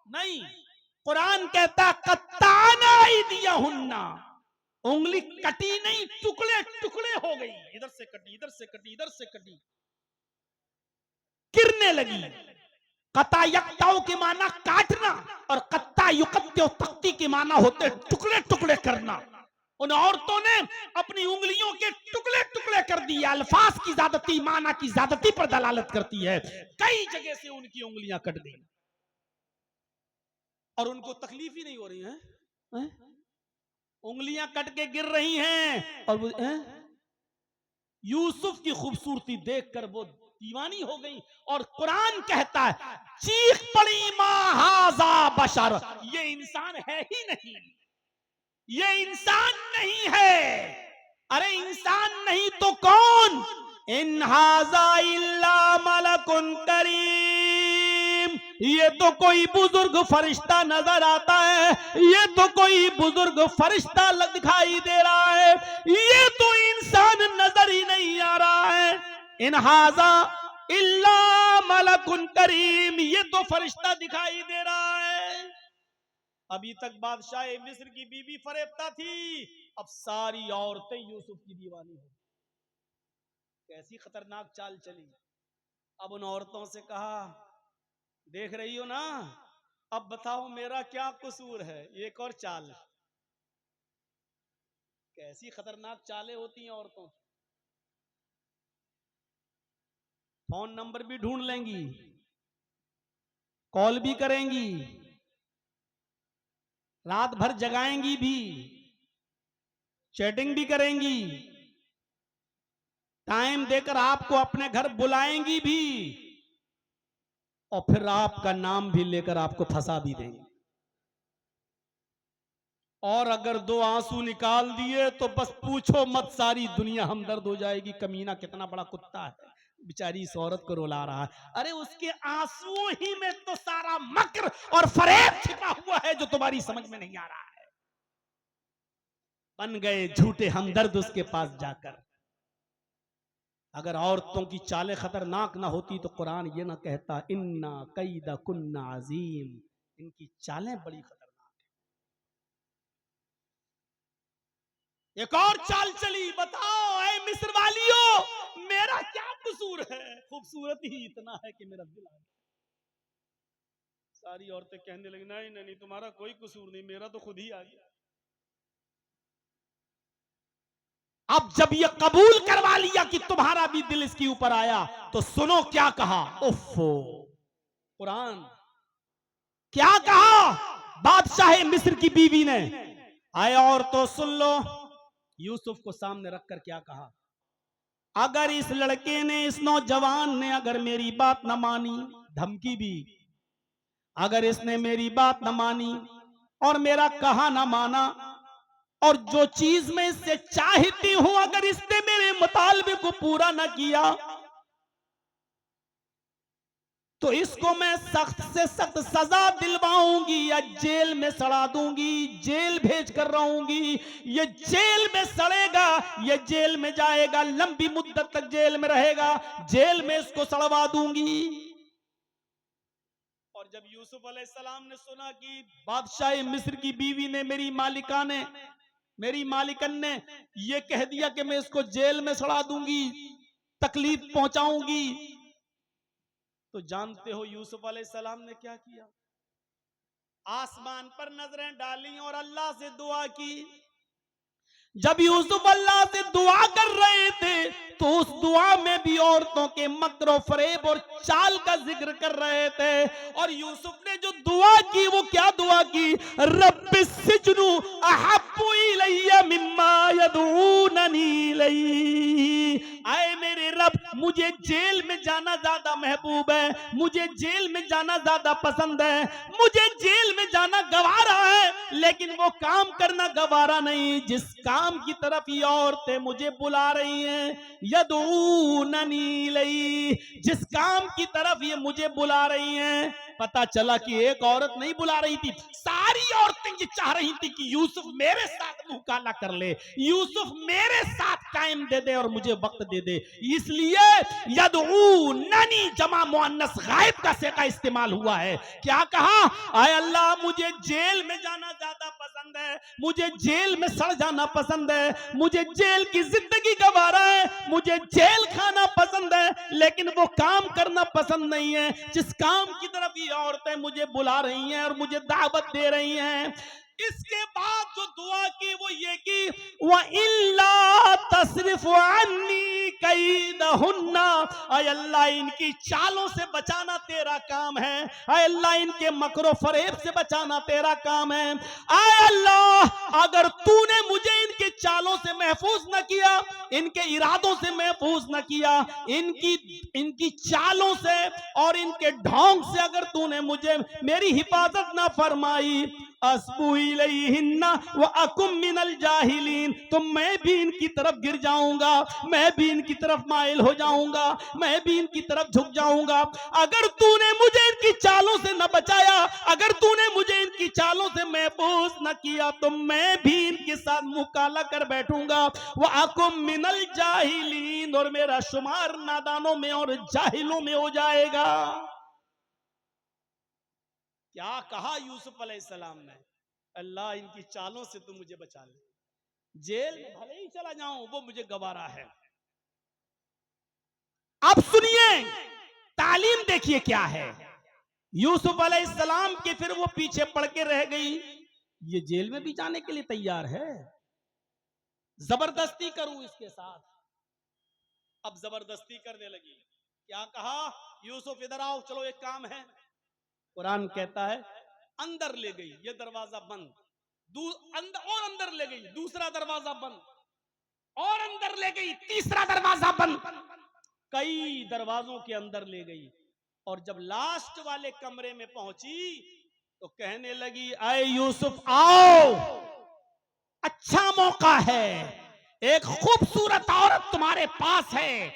[SPEAKER 1] नहीं, कुरान कहता कत्ताना दिया हुन्ना, उंगली कटी नहीं, टुकड़े टुकड़े हो गई, इधर से कटी, इधर से कटी, इधर से कटी, गिरने लगी। कता यक्ताओं के माना काटना, और कत्ता युकत्यो तख्ती के माना होते टुकड़े टुकड़े करना। उन औरतों ने अपनी उंगलियों के टुकड़े टुकड़े कर दिए। अल्फाज की ज्यादती माना की ज्यादती पर दलालत करती है। कई जगह से उनकी उंगलियां कट गई और उनको तकलीफ ही नहीं हो रही है, उंगलियां कट के गिर रही हैं। और वो यूसुफ की खूबसूरती देखकर वो दीवानी हो गई। और कुरान कहता है चीख पड़ी मां हाजा बशर, ये इंसान है ही नहीं, ये इंसान नहीं है। अरे इंसान नहीं तो कौन? इन हाजा इल्ला मलकुन करीम, ये तो कोई बुजुर्ग फरिश्ता नजर आता है, ये तो कोई बुजुर्ग फरिश्ता दिखाई दे रहा है, ये तो इंसान नजर ही नहीं आ रहा है। इन हाजा इल्ला मलकुन करीम, ये तो फरिश्ता दिखाई दे रहा है। अभी तक बादशाह मिस्र की बीवी फरेबता थी, अब सारी औरतें यूसुफ की दीवानी हो। कैसी खतरनाक चाल चली। अब उन औरतों से कहा देख रही हो ना, अब बताओ मेरा क्या कसूर है। एक और चाल, कैसी खतरनाक चालें होती हैं औरतों। फोन नंबर भी ढूंढ लेंगी, कॉल भी करेंगी, रात भर जगाएंगी भी, चैटिंग भी करेंगी, टाइम देकर आपको अपने घर बुलाएंगी भी, और फिर आपका नाम भी लेकर आपको फंसा भी देंगे। और अगर 2 आंसू निकाल दिए तो बस पूछो मत, सारी दुनिया हमदर्द हो जाएगी। कमीना कितना बड़ा कुत्ता है, बेचारी इस औरत को रुला रहा है। अरे उसके आंसुओं ही में तो सारा मक्र और फरेब छिपा हुआ है जो तुम्हारी समझ में नहीं आ रहा है। बन गए झूठे हमदर्द उसके पास जाकर। अगर औरतों की चालें खतरनाक ना होती तो कुरान ये ना कहता इन्ना कैदा कुन्ना अजीम, इनकी चालें बड़ी खतरनाक। एक और चाल चली, बताओ ऐ मिस्र वालियों मेरा क्या कसूर है, खूबसूरत ही इतना है कि मेरा दिल आ गया। सारी औरतें कहने लगी नहीं नहीं नहीं, तुम्हारा कोई कसूर नहीं, मेरा तो खुद ही आ गया। अब जब ये कबूल करवा लिया कि तुम्हारा भी दिल इसके ऊपर आया, तो सुनो क्या कहा। उफ़ो, कुरान क्या कहा बादशाह मिस्र की बीवी ने। आए और तो सुन लो, यूसुफ को सामने रखकर क्या कहा। अगर इस लड़के ने, इस नौजवान ने अगर मेरी बात न मानी, धमकी भी, अगर इसने मेरी बात न मानी और मेरा कहा न माना, और जो चीज मैं इससे चाहती हूं अगर इसने मेरे मुतालबे को पूरा न किया, तो इसको मैं सख्त से सख्त सजा दिलवाऊंगी या जेल में सड़ा दूंगी, जेल भेज कर रहूंगी। ये जेल में सड़ेगा, ये जेल में जाएगा, लंबी मुद्दत तक जेल में रहेगा, जेल में इसको सड़वा दूंगी। और जब यूसुफ अलैहिस्सलाम ने सुना कि बादशाह मिस्र की बीवी ने, मेरी मालिका ने, मेरी मालिकन ने ये कह दिया कि मैं इसको जेल में सड़ा दूंगी, तकलीफ पहुंचाऊंगी, तो जानते हो यूसुफ अलैहिस्सलाम ने क्या किया। आसमान पर नजरें डाली और अल्लाह से दुआ की। जब यूसुफ अल्लाह से दुआ कर रहे थे, तो उस दुआ में भी औरतों के मक्र और फरेब और चाल का जिक्र कर रहे थे। और यूसुफ ने जो दुआ की, वो क्या दुआ की। रब्बिस सिजनु अहब्बु इलैया मिम्मा यदूननी इलैहि। आए मेरे रब, मुझे जेल में जाना ज्यादा महबूब है, मुझे जेल में जाना ज्यादा पसंद है, मुझे जेल में जाना गवारा है, लेकिन वो काम करना गवारा नहीं जिस काम की तरफ ये औरतें मुझे बुला रही हैं। यदूननी इलैहि, जिस काम की तरफ ये मुझे बुला रही हैं। पता चला कि एक औरत नहीं बुला रही थी, सारी औरतें ये चाह रही थी कि यूसुफ मेरे साथ मुंह काला कर ले, यूसुफ मेरे साथ टाइम दे दे और मुझे वक्त दे दे। इसलिए यदूननी जमा मुअन्नस गायब का सेका इस्तेमाल हुआ है। क्या कहा, आए अल्लाह मुझे जेल में जाना ज्यादा पसंद है, मुझे जेल में सड़ जाना पसंद है, मुझे जेल की जिंदगी गवारा है, मुझे जेल खाना पसंद है, लेकिन वो काम करना पसंद नहीं है जिस काम की तरफ ये औरतें मुझे बुला रही हैं और मुझे दावत दे रही हैं। इसके बाद जो दुआ की वो ये की, व इल्ला तसरिफ अन्नी कैदहुन्ना, आय अल्लाह इनकी चालों से बचाना तेरा काम है, आय अल्लाह इनके मकरो फरेब से बचाना तेरा काम है। आय अल्लाह अगर तूने मुझे इनके चालों से महफूज न किया, इनके इरादों से महफूज न किया, इनकी चालों से और इनके ढोंग से अगर तूने मुझे मेरी हिफाजत ना फरमाई, अस्बु इलैहिन्ना व अकुम मिनल जाहिलीन, तो मैं भी इनकी तरफ गिर जाऊंगा, मैं भी इनकी तरफ माइल हो जाऊंगा, मैं भी इनकी तरफ झुक जाऊंगा। अगर तूने मुझे इनकी चालों से न बचाया, अगर तूने मुझे इनकी चालों से महफूज न किया, तो मैं भी इनके साथ मुंह काला कर बैठूंगा। व अकुम मिनल जाहिलीन, और मेरा शुमार नादानों में और जाहिलों में हो जाएगा। क्या कहा यूसुफ अलैहिस्सलाम ने, अल्लाह इनकी चालों से तू मुझे बचा ले, जेल में भले ही चला जाऊं वो मुझे गवारा है। अब सुनिए, तालीम देखिए क्या है। यूसुफ अलैहिस्सलाम के फिर वो पीछे पड़ के रह गई, ये जेल में भी जाने के लिए तैयार है, जबरदस्ती करूं इसके साथ। अब जबरदस्ती करने लगी। क्या कहा, यूसुफ इधर आओ, चलो एक काम है। कुरान कहता है अंदर ले गई, ये दरवाजा बंद, और अंदर ले गई, दूसरा दरवाजा बंद, और अंदर ले गई, तीसरा दरवाजा बंद, कई दरवाजों के अंदर ले गई। और जब लास्ट वाले कमरे में पहुंची तो कहने लगी, आए यूसुफ आओ, अच्छा मौका है, एक खूबसूरत औरत तुम्हारे पास है,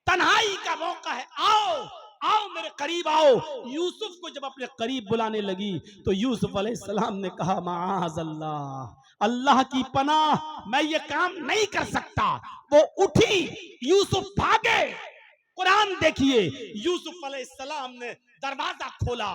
[SPEAKER 1] तन्हाई का मौका है, आओ आओ मेरे करीब आओ। यूसुफ को जब अपने करीब बुलाने लगी तो यूसुफ अलैहिस्सलाम ने कहा, माअज़ल्लाह, अल्लाह की पनाह, मैं ये काम नहीं कर सकता। वो उठी, यूसुफ भागे। कुरान देखिए, यूसुफ अलैहिस्सलाम ने दरवाजा खोला,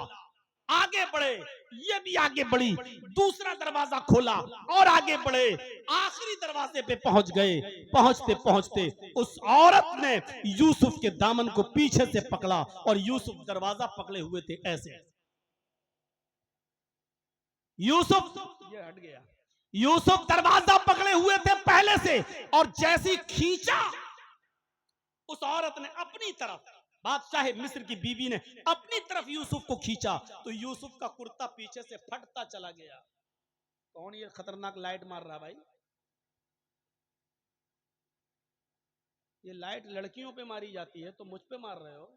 [SPEAKER 1] आगे बढ़े, ये भी आगे बढ़ी, दूसरा दरवाजा खोला और आगे बढ़े, आखिरी दरवाजे पे पहुंच गए। पहुंचते पहुंचते उस औरत ने यूसुफ के दामन को पीछे से पकड़ा और यूसुफ दरवाजा पकड़े हुए थे ऐसे। यूसुफ ये हट गया, यूसुफ दरवाजा पकड़े हुए थे पहले से, और जैसी खींचा उस औरत ने अपनी तरफ, बादशाह मिस्र की बीवी ने अपनी तरफ यूसुफ को खींचा, तो यूसुफ का कुर्ता पीछे से फटता चला गया। कौन ये खतरनाक लाइट मार रहा भाई? ये लाइट लड़कियों पे मारी जाती है, तो मुझ पे मार रहे हो?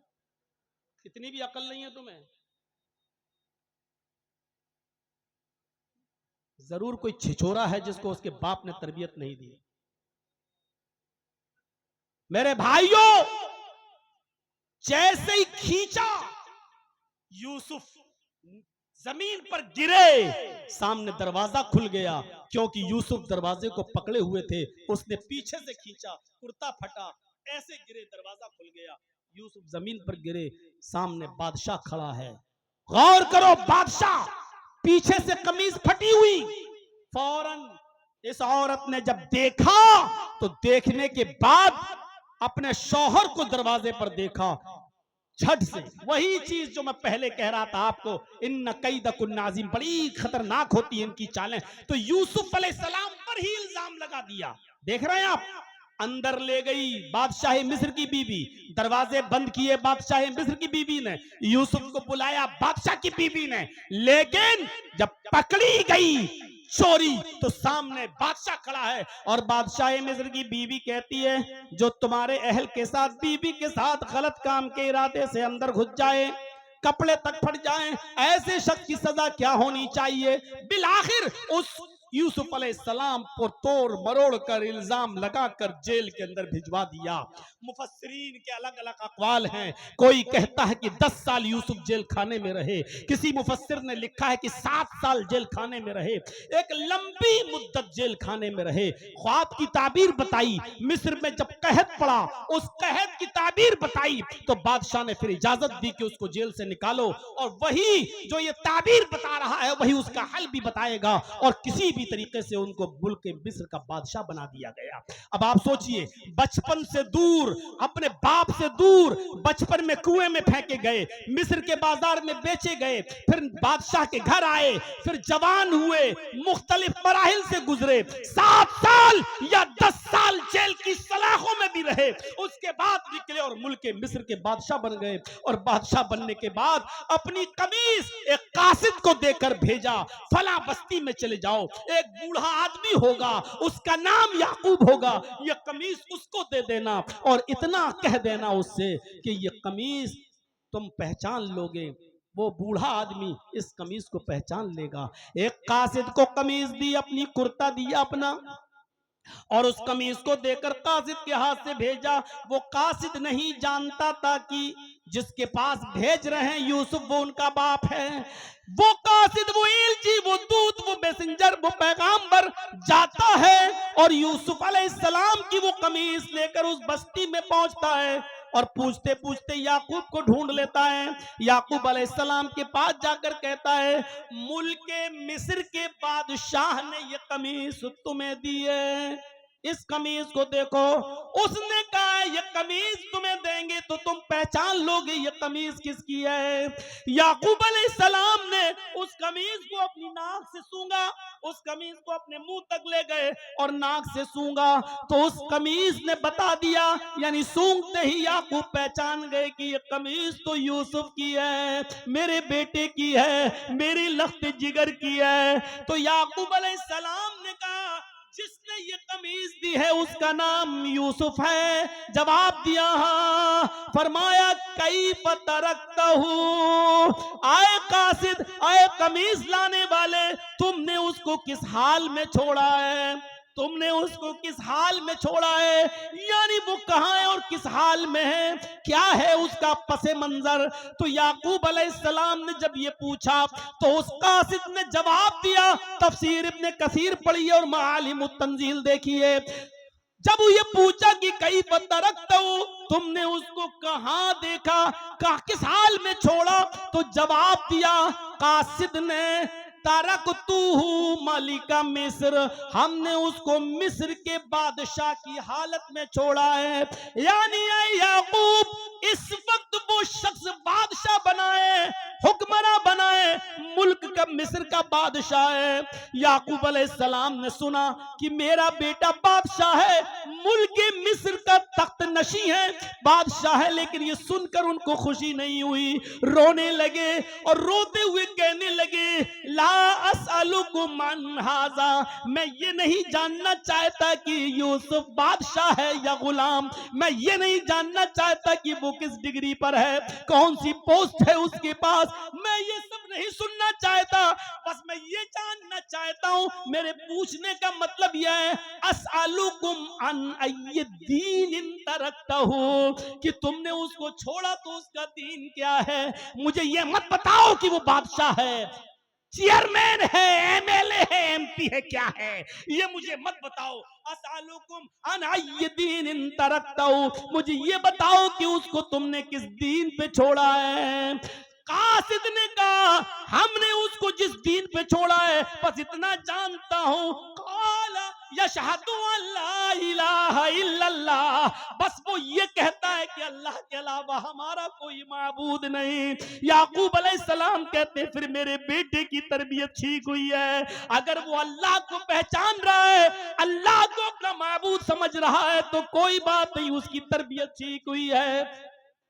[SPEAKER 1] इतनी भी अकल नहीं है तुम्हें? जरूर कोई छिछोरा है जिसको उसके बाप ने तरबियत नहीं दी। मेरे भाइयों, जैसे ही खींचा यूसुफ जमीन पर गिरे, सामने दरवाजा खुल गया, क्योंकि यूसुफ दरवाजे को पकड़े हुए थे। उसने पीछे से खींचा, कुर्ता फटा, ऐसे गिरे, दरवाजा खुल गया, यूसुफ जमीन पर गिरे, सामने बादशाह खड़ा है। गौर करो, बादशाह, पीछे से कमीज फटी हुई। फौरन इस औरत ने जब देखा, तो देखने के बाद अपने शौहर को दरवाजे पर देखा, झट से वही चीज जो मैं पहले कह रहा था आपको, इन्न कैदकुन नाज़िम, बड़ी खतरनाक होती है इनकी चालें। तो यूसुफ अलैहिस्सलाम पर ही इल्जाम लगा दिया। देख रहे हैं आप, अंदर ले गई बादशाह मिस्र की बीवी, दरवाजे बंद किए बादशाह मिस्र की बीवी ने, यूसुफ को बुलाया बादशाह की बीवी ने, लेकिन जब पकड़ी गई चोरी, तो सामने बादशाह खड़ा है, और बादशाह मिस्र की बीवी कहती है, जो तुम्हारे अहल के साथ, बीवी के साथ गलत काम के इरादे से अंदर घुस जाए, कपड़े तक फट जाएं, ऐसे शख्स की सजा क्या होनी चाहिए? बिलाखिर उस यूसुफ अलैहिस्सलाम को तोड़ मरोड़ कर इल्जाम लगाकर जेल के अंदर भिजवा दिया। मुफस्सिरीन के अलग अलग अक़वाल हैं। कोई कहता है कि 10 साल यूसुफ जेल खाने में रहे, किसी मुफस्सिर ने लिखा है कि 7 साल जेल खाने में रहे, एक लंबी मुद्दत जेल खाने में रहे। ख्वाब की ताबीर बताई, मिस्र में जब कहत पड़ा, उस कहत की ताबीर बताई, तो बादशाह ने फिर इजाजत दी कि उसको जेल से निकालो, और वही जो ये ताबीर बता रहा है वही उसका हल भी बताएगा, और किसी भी तरीके से उनको मुल्क मिस्र का बादशाह बना दिया गया। अब आप सोचिए, बचपन से दूर, अपने बाप से दूर, बचपन में कुएं में फेंके गए, मिस्र के बाजार में बेचे गए, फिर बादशाह के घर आए, फिर जवान हुए, मुख्तलिफ मराहिल से गुजरे, 7 साल या 10 साल जेल की सलाखों में भी रहे, उसके बाद निकले और मुल्क मिस्र के बादशाह बन गए। और बादशाह बनने के बाद अपनी कमीज एक कासिद को देकर भेजा, फला बस्ती में चले जाओ, एक बूढ़ा आदमी होगा, उसका नाम याकूब होगा, ये कमीज उसको दे देना, और इतना कह देना उससे कि ये कमीज तुम पहचान लोगे, वो बूढ़ा आदमी इस कमीज को पहचान लेगा। एक कासिद को कमीज दी, अपनी कुर्ता दिया अपना, और उस कमीज को देकर कासिद के हाथ से भेजा। वो कासिद नहीं जानता था कि जिसके पास भेज रहे हैं यूसुफ, वो उनका बाप है। वो कासिद, वो एलची, वो दूत, वो मैसेंजर, वो पैगाम्बर जाता है और यूसुफ अलैहिस्सलाम की वो कमीज लेकर उस बस्ती में पहुंचता है, और पूछते पूछते याकूब को ढूंढ लेता है। याकूब अलैहिस्सलाम के पास जाकर कहता है, मुल्क मिस्र के बादशाह ने ये कमीज तुम्हें दी है, इस कमीज को देखो। उसने कहा, ये कमीज तुम्हें देंगे तो तुम पहचान लोगे ये कमीज किसकी है। याकूब अलैहिस्सलाम ने उस कमीज को अपनी नाक से सूंघा, उस कमीज को अपने मुंह तक ले गए और नाक से सूंघा, तो उस कमीज ने बता दिया, यानी सूंघते ही याकूब पहचान गए कि ये कमीज तो यूसुफ की है, मेरे बेटे की है, मेरी लख्त जिगर की है। तो याकूब अलैहिस्सलाम ने कहा, जिसने ये कमीज दी है उसका नाम यूसुफ है। जवाब दिया, हाँ। फरमाया, कई तरकता हूँ, आए कासिद, आए कमीज लाने वाले, तुमने उसको किस हाल में छोड़ा है, तुमने उसको किस हाल में छोड़ा है, यानी वो कहाँ है और किस हाल में है, क्या है उसका पसे मंजर। तो याकूब अलैहिस्सलाम ने जब ये पूछा, तो उस कासिद ने जवाब दिया, तफसीर इब्ने कसीर पढ़िए और मालिम तंजील देखिए। जब ये पूछा कि कई तरकता हूँ, तुमने उसको कहाँ देखा, किस हाल में छोड़ा, तो जवाब दिया कासिद ने, तरकतुहु मलिका मिस्र, हमने उसको मिस्र के बादशाह की हालत में छोड़ा है। यानी याकूब, इस वक्त वो शख्स बादशाह बनाए, हुक्मरान बनाए, मुल्क का मिस्र का बादशाह है। याकूब अलैहिस्सलाम ने सुना कि मेरा बेटा बादशाह है, मुल्क मिस्र का तख्त नशी है, बादशाह है। लेकिन ये सुनकर उनको खुशी नहीं हुई, रोने लगे और रोते हुए कहने लगे, ला असअलुकुम अन हाजा, मैं ये नहीं जानना चाहता कि यूसुफ बादशाह है या गुलाम, मैं ये नहीं जानना चाहता कि वो किस डिग्री पर है, कौन सी पोस्ट है उसके पास, मैं ये सब नहीं सुनना चाहता। बस मैं ये जानना चाहता हूं, मेरे पूछने का मतलब यह है, असअलुकुम अन अय्य दीन तरक्तहु, कि तुमने उसको छोड़ा तो उसका दीन क्या है। मुझे ये मत बताओ कि वो बादशाह है, चेयरमैन है, एमएलए है, एमपी है, क्या है, ये मुझे मत बताओ। असअलुकुम अन अय्य दीन तरक्तहु, मुझे ये बताओ कि उसको तुमने किस दीन पे छोड़ा है। कासिद ने कहा, हमने उसको जिस दीन पे छोड़ा है बस इतना जानता हूं, काला यशहदु अल्ला इलाहा इल्लल्लाह, बस वो ये कहता है कि अल्लाह के अलावा हमारा कोई माबूद नहीं। याकूब अलैहिस्सलाम कहते हैं, फिर मेरे बेटे की तरबियत ठीक हुई है। अगर वो अल्लाह को पहचान रहा है, अल्लाह को अपना माबूद समझ रहा है, तो कोई बात नहीं, उसकी तरबियत ठीक हुई है।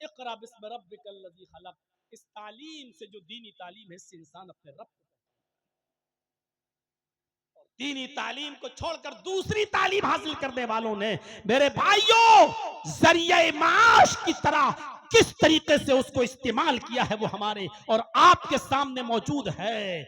[SPEAKER 1] इक़रा बिस्मि रब्बिकल लज़ी खलक़, इस तालीम से, जो दीनी तालीम है, इससे इंसान अपने रब को, दीनी तालीम को छोड़कर दूसरी तालीम हासिल करने वालों ने, मेरे भाइयों, जरिया माश की तरह किस तरीके से उसको इस्तेमाल किया है वो हमारे और आपके सामने मौजूद है।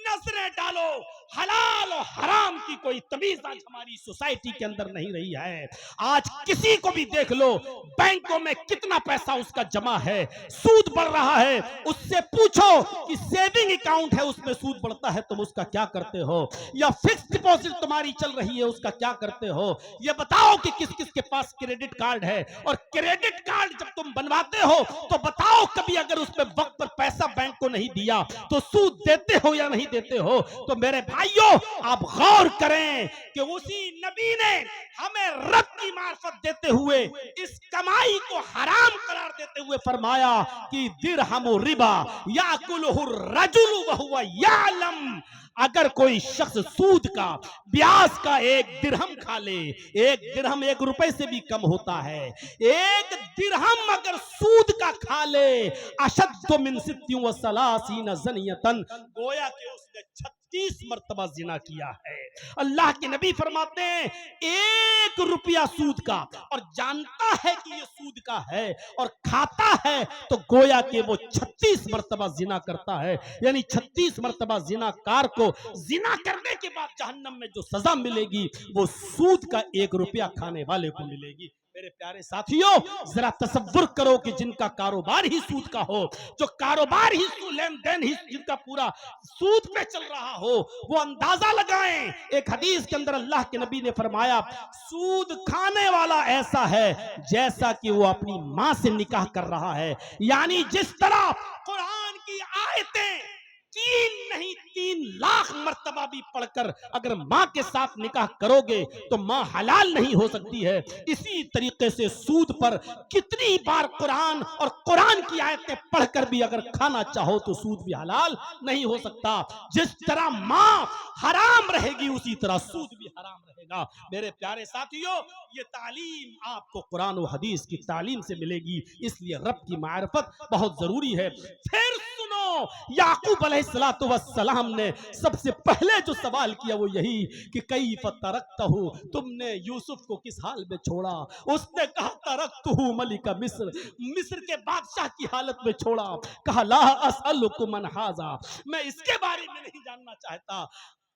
[SPEAKER 1] नजरें डालो, हलाल और हराम की कोई तमीज आज हमारी सोसाइटी के अंदर नहीं रही है। आज किसी को भी देख लो, बैंकों में कितना पैसा उसका जमा है, सूद बढ़ रहा है, उससे पूछो कि सेविंग अकाउंट है उसमें सूद बढ़ता है, तुम उसका क्या करते हो, या फिक्स डिपॉजिट तुम्हारी चल रही है उसका क्या करते हो। ये बताओ कि किस किस के पास क्रेडिट कार्ड है, और क्रेडिट कार्ड जब तुम बनवाते हो तो बताओ कभी अगर उसमें वक्त पर पैसा बैंक को नहीं दिया तो सूद देते हो या नहीं देते हो। तो मेरे भाइयों, आप गौर करें कि उसी नबी ने हमें रब की मार्फत देते हुए इस कमाई को हराम करार देते हुए फरमाया कि दिरहम रिबा याकुलुहु रजुलु व हुवा यालम, अगर कोई शख्स सूद का, ब्याज का एक दिरहम खा ले, एक दिरहम 1 रुपए से भी कम होता है, एक दिरहम अगर सूद का खा ले, अशद्दु मिन सित्तिन व सलासीन ज़नियतन, गोया कि उसने 36 मर्तबा जिना किया है। अल्लाह के नबी फरमाते हैं, 1 रुपया सूद का, और जानता है कि ये सूद का है और खाता है, तो गोया कि वो 36 मर्तबा जिना करता है। यानी 36 मर्तबा जिनाकार को जिना करने के बाद जहन्नम में जो सजा मिलेगी वो सूद का 1 रुपया खाने वाले को मिलेगी। मेरे प्यारे साथियों, जरा तसव्वुर करो कि जिनका कारोबार ही सूद का हो, जो कारोबार ही लेन देन ही जिनका पूरा सूद पे चल रहा हो, वो अंदाजा लगाएं। एक हदीस के अंदर अल्लाह के नबी ने फरमाया, सूद खाने वाला ऐसा है जैसा कि वो अपनी मां से निकाह कर रहा है। यानी जिस तरह कुरान की आयतें 3 नहीं 3 लाख मर्तबा भी पढ़कर अगर मां के साथ निकाह करोगे तो मां हलाल नहीं हो सकती है, इसी तरीके से सूद पर कितनी बार कुरान और कुरान की आयतें पढ़कर भी अगर खाना चाहो तो सूद भी हलाल नहीं हो सकता। जिस तरह मां हराम रहेगी उसी तरह सूद भी हराम रहेगा। मेरे प्यारे साथियों, ये तालीम आपको कुरान और हदीस की तालीम से मिलेगी, इसलिए रब की मारिफत बहुत जरूरी है। फिर सुनो, याकूब अलैहिस्सलातु वस्सलाम ने सबसे पहले जो सवाल किया वो यही कि कैफ़ तरक्तहु, तुमने यूसुफ को किस हाल में छोड़ा। उसने कहा तरक्तहु मलिका मिस्र, मिस्र के बादशाह की हालत में छोड़ा। कहा ला असअलुकुम अन हाजा, मैं इसके बारे में नहीं जानना चाहता।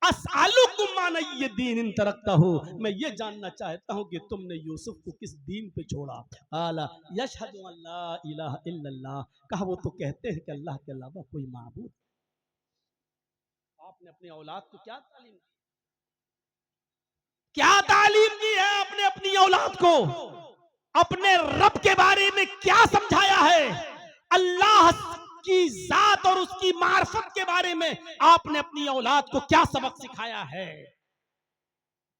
[SPEAKER 1] असअलुकुम अन अय्य दीन तरक्तहु, मैं ये जानना चाहता हूं कि तुमने यूसुफ को किस दीन पे छोड़ा। आला यशहदु अल्ला इलाहा इल्लल्लाह, कहा वो तो कहते हैं कि अल्लाह के अलावा कोई माबूद। आपने अपनी औलाद को क्या तालीम दी, क्या तालीम दी है आपने अपनी औलाद को, अपने रब के बारे में क्या समझाया है, अल्लाह की जात और उसकी मार्फत के बारे में आपने अपनी औलाद को क्या सबक सिखाया है।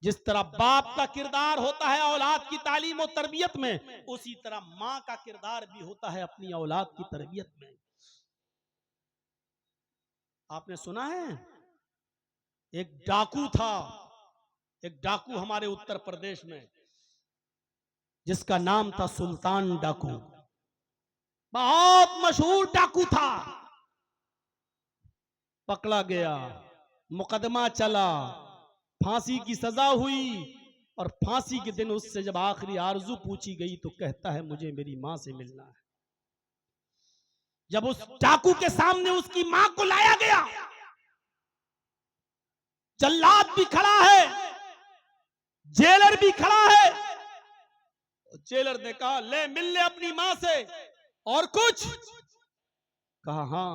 [SPEAKER 1] जिस तरह बाप का किरदार होता है औलाद की तालीम और तरबियत में, उसी तरह मां का किरदार भी होता है अपनी औलाद की तरबियत में। आपने सुना है एक डाकू था, एक डाकू हमारे उत्तर प्रदेश में, जिसका नाम था सुल्तान डाकू। बहुत मशहूर डाकू था। पकड़ा गया, मुकदमा चला, फांसी की सजा हुई, और फांसी के दिन उससे जब आखिरी आरजू पूछी गई तो कहता है मुझे मेरी मां से मिलना है। जब उस डाकू के सामने उसकी मां को लाया गया, जल्लाद भी खड़ा है, जेलर भी खड़ा है। जेलर ने कहा ले मिल ले अपनी मां से, और कुछ कहा हां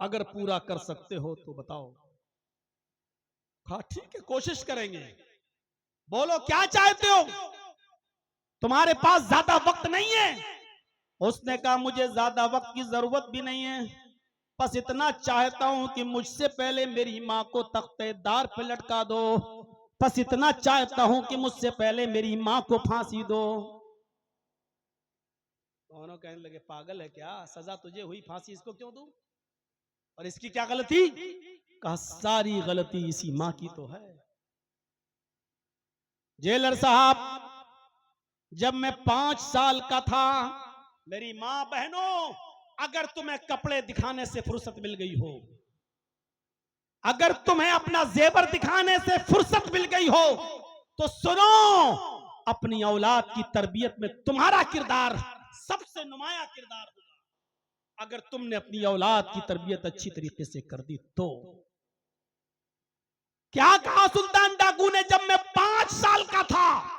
[SPEAKER 1] अगर पूरा कर सकते हो तो बताओ। कहा ठीक है कोशिश करेंगे, बोलो क्या चाहते हो, तुम्हारे पास ज्यादा वक्त नहीं है। उसने कहा मुझे ज्यादा वक्त की जरूरत भी नहीं है, बस इतना चाहता हूं कि मुझसे पहले मेरी मां को तख्तेदार पे लटका दो, बस इतना चाहता हूं कि मुझसे पहले मेरी मां को फांसी दो। दोनों कहने लगे पागल है क्या, सजा तुझे हुई, फांसी इसको क्यों दूं, और इसकी क्या गलती। कहा सारी गलती इसी मां की तो है। जेलर साहब जब मैं 5 साल का था, मेरी मां बहनों अगर तुम्हें कपड़े दिखाने से फुर्सत मिल गई हो, अगर तुम्हें अपना जेवर दिखाने से फुर्सत मिल गई हो, तो सुनो अपनी औलाद की तरबियत में तुम्हारा किरदार सबसे नुमाया किरदार होगा अगर तुमने अपनी औलाद की तरबियत अच्छी तरीके से कर दी तो। क्या कहा सुल्तान डाकू ने, जब मैं 5 साल का था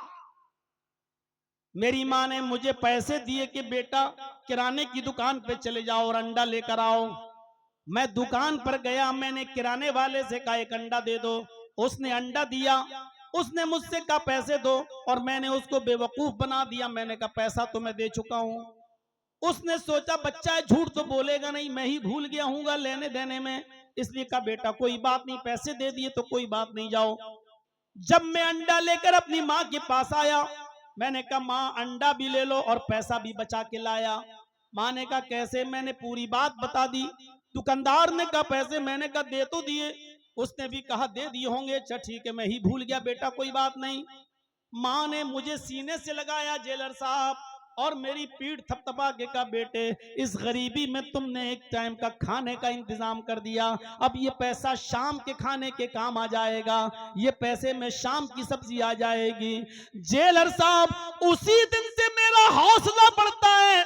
[SPEAKER 1] मेरी मां ने मुझे पैसे दिए कि बेटा किराने की दुकान पे चले जाओ और अंडा लेकर आओ। मैं दुकान पर गया, मैंने किराने वाले से कहा एक अंडा दे दो, उसने अंडा दिया, उसने मुझसे कहा पैसे दो, और मैंने उसको बेवकूफ बना दिया, मैंने कहा पैसा तो मैं दे चुका हूं। उसने सोचा बच्चा है झूठ तो बोलेगा नहीं, मैं ही भूल गया हूँ लेने देने में, इसलिए कहा बेटा कोई बात नहीं, पैसे दे दिए तो कोई बात नहीं, जाओ। जब मैं अंडा लेकर अपनी माँ के पास आया, मैंने कहा माँ अंडा भी ले लो और पैसा भी बचा के लाया। माँ ने कहा कैसे, मैंने पूरी बात बता दी। दुकानदार ने कहा पैसे, मैंने कहा दे तो दिए, उसने भी कहा दे दिए होंगे, अच्छा ठीक है मैं ही भूल गया बेटा कोई बात नहीं। माँ ने मुझे सीने से लगाया जेलर साहब, और मेरी पीठ थपथपा के कहा बेटे इस गरीबी में तुमने एक टाइम का खाने का इंतजाम कर दिया, अब ये पैसा शाम के खाने के काम आ जाएगा, ये पैसे में शाम की सब्जी आ जाएगी। जेलर साहब उसी दिन से मेरा हौसला बढ़ता है,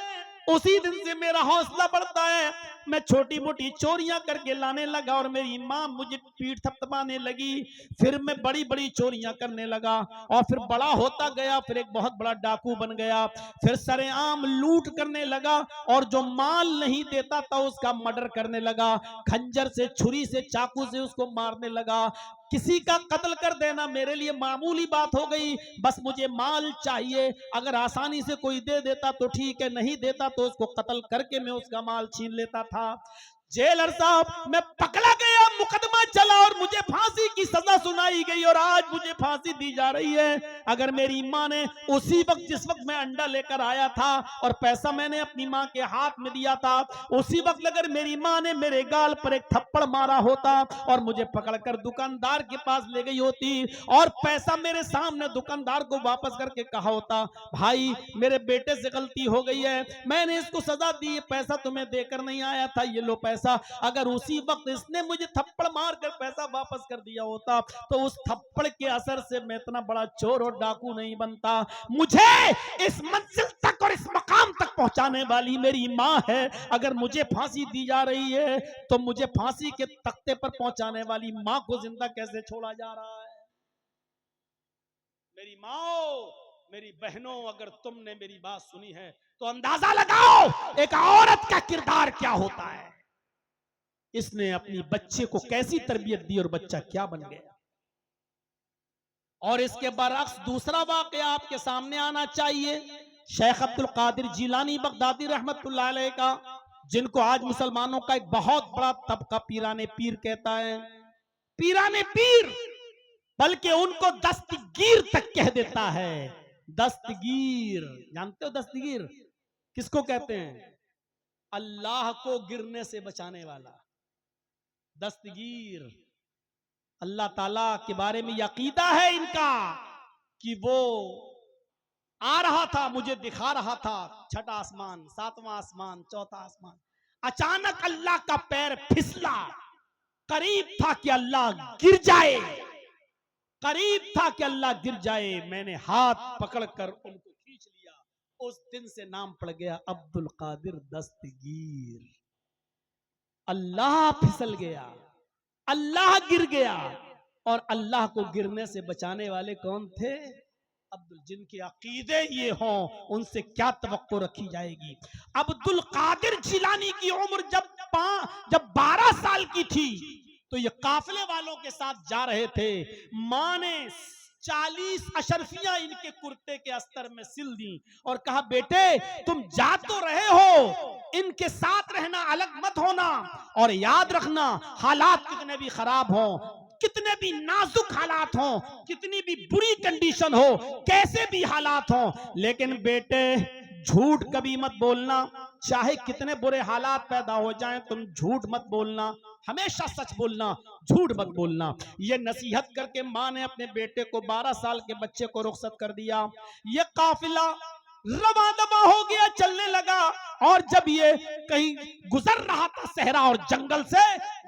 [SPEAKER 1] उसी दिन से मेरा हौसला बढ़ता है। मैं छोटी मोटी चोरियां करके लाने लगा और मेरी माँ मुझे पीठ थपथपाने लगी, फिर मैं बड़ी बड़ी चोरियां करने लगा, और फिर बड़ा होता गया, फिर एक बहुत बड़ा डाकू बन गया, फिर सरेआम लूट करने लगा, और जो माल नहीं देता था उसका मर्डर करने लगा, खंजर से छुरी से चाकू से उसको मारने लगा। किसी का कत्ल कर देना मेरे लिए मामूली बात हो गई, बस मुझे माल चाहिए, अगर आसानी से कोई दे देता तो ठीक है, नहीं देता तो उसको कत्ल करके मैं उसका माल छीन लेता था। जेलर साहब मैं पकड़ा गया, मुकदमा चला और मुझे फांसी की सजा सुनाई गई, और आज मुझे फांसी दी जा रही है। अगर मेरी मां ने उसी वक्त जिस वक्त मैं अंडा लेकर आया था और पैसा मैंने अपनी मां के हाथ में दिया था, उसी वक्त अगर मेरी मां ने मेरे गाल पर एक थप्पड़ मारा होता और मुझे पकड़कर दुकानदार के पास ले गई होती और पैसा मेरे सामने दुकानदार को वापस करके कहा होता भाई मेरे बेटे से गलती हो गई है, मैंने इसको सजा दी, पैसा तुम्हें देकर नहीं आया था, ये लो पैसा, अगर उसी वक्त इसने मुझे थप्पड़ मारकर पैसा वापस कर दिया होता तो उस थप्पड़ के असर से मैं इतना बड़ा चोर और डाकू नहीं बनता। मुझे इस मंजिल तक और इस मकाम तक पहुंचाने वाली मेरी मां है, अगर मुझे फांसी दी जा रही है तो मुझे फांसी के तख्ते पर पहुंचाने वाली मां को जिंदा कैसे छोड़ा जा रहा है। मेरी माओ, मेरी बहनों, अगर तुमने मेरी बात सुनी है तो अंदाजा लगाओ एक औरत का किरदार क्या होता है, इसने अपनी बच्चे को कैसी तरबियत दी और बच्चा क्या बन गया। और इसके बरअक्स दूसरा वाकया आपके सामने आना चाहिए, शेख अब्दुल कादिर जिलानी बगदादी रहमतुल्लाह अलैह का, जिनको आज मुसलमानों का एक बहुत बड़ा तबका पीराने पीर कहता है। पीराने पीर बल्कि उनको दस्तगीर तक कह देता है। दस्तगीर जानते हो, दस्तगीर किसको कहते हैं? अल्लाह को गिरने से बचाने वाला। दस्तगीर। अल्लाह ताला के बारे में अकीदा है इनका कि वो आ रहा था, मुझे दिखा रहा था, छठा आसमान, सातवां आसमान, चौथा आसमान। अचानक अल्लाह का पैर फिसला, करीब था कि अल्लाह गिर जाए, करीब था कि अल्लाह गिर जाए। मैंने हाथ पकड़कर उनको खींच लिया। उस दिन से नाम पड़ गया अब्दुल कादिर दस्तगीर। अल्लाह फिसल गया, अल्लाह गिर गया, और अल्लाह को गिरने से बचाने वाले कौन थे? अब्दुल। जिनके अकीदे ये हों उनसे क्या तवक्को रखी जाएगी। अब्दुल कादिर जिलानी की उम्र जब 12 साल की थी तो ये काफिले वालों के साथ जा रहे थे। माँ ने 40 अशरफियां इनके कुर्ते के अस्तर में सिल दी और कहा, बेटे तुम जा तो रहे हो, इनके साथ रहना, अलग मत होना, और याद रखना हालात कितने भी खराब हों, कितने भी नाजुक हालात हों, कितनी भी बुरी कंडीशन हो, कैसे भी हालात हों, लेकिन बेटे झूठ कभी मत बोलना। चाहे कितने बुरे हालात पैदा हो जाएं, तुम झूठ मत बोलना, हमेशा सच बोलना, झूठ मत बोलना। ये नसीहत करके माँ ने अपने बेटे को, 12 साल के बच्चे को रुखसत कर दिया। ये काफिला रवा दवा हो गया, चलने लगा, और जब ये कहीं गुजर रहा था सहरा और जंगल से,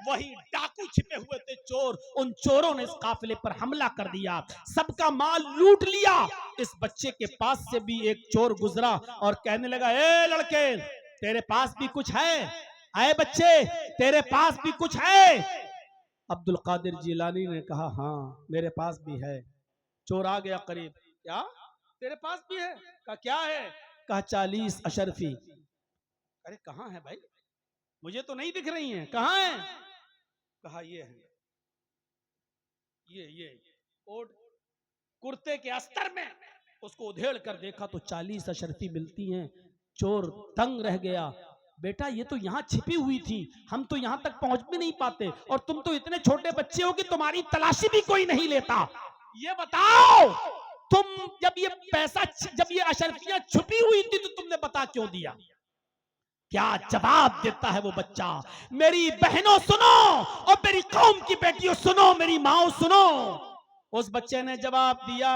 [SPEAKER 1] वही डाकू छिपे हुए थे, चोर, उन चोरों ने इस काफिले पर हमला कर दिया, सबका माल लूट लिया। इस बच्चे के पास से भी एक चोर गुजरा और कहने लगा, ए लड़के तेरे पास भी कुछ है? आए बच्चे तेरे पास भी कुछ है? अब्दुल कादिर जिलानी ने कहा, हाँ मेरे पास भी है। चोर आ गया करीब, क्या तेरे पास भी है? कहा क्या है? कहा 40 अशरफी। अरे कहाँ है भाई, मुझे तो नहीं दिख रही हैं, कहाँ है? कहा ये है, ये कोट कुर्ते के अस्तर में। उसको उधेड़ कर देखा तो 40 अशरफी मिलती हैं। चोर दंग रह गया, बेटा ये तो यहाँ छिपी हुई थी, हम तो यहाँ तक पहुंच भी नहीं पाते, और तुम तो इतने छोटे बच्चे हो कि तुम्हारी तलाशी भी कोई नहीं लेता। ये बताओ तुम जब ये पैसा, जब ये अशरफियां छुपी हुई थी तो तुमने बता क्यों दिया? क्या जवाब देता है वो बच्चा? मेरी बहनों सुनो और मेरी कौम की बेटियों सुनो, मेरी माओ सुनो। उस बच्चे ने जवाब दिया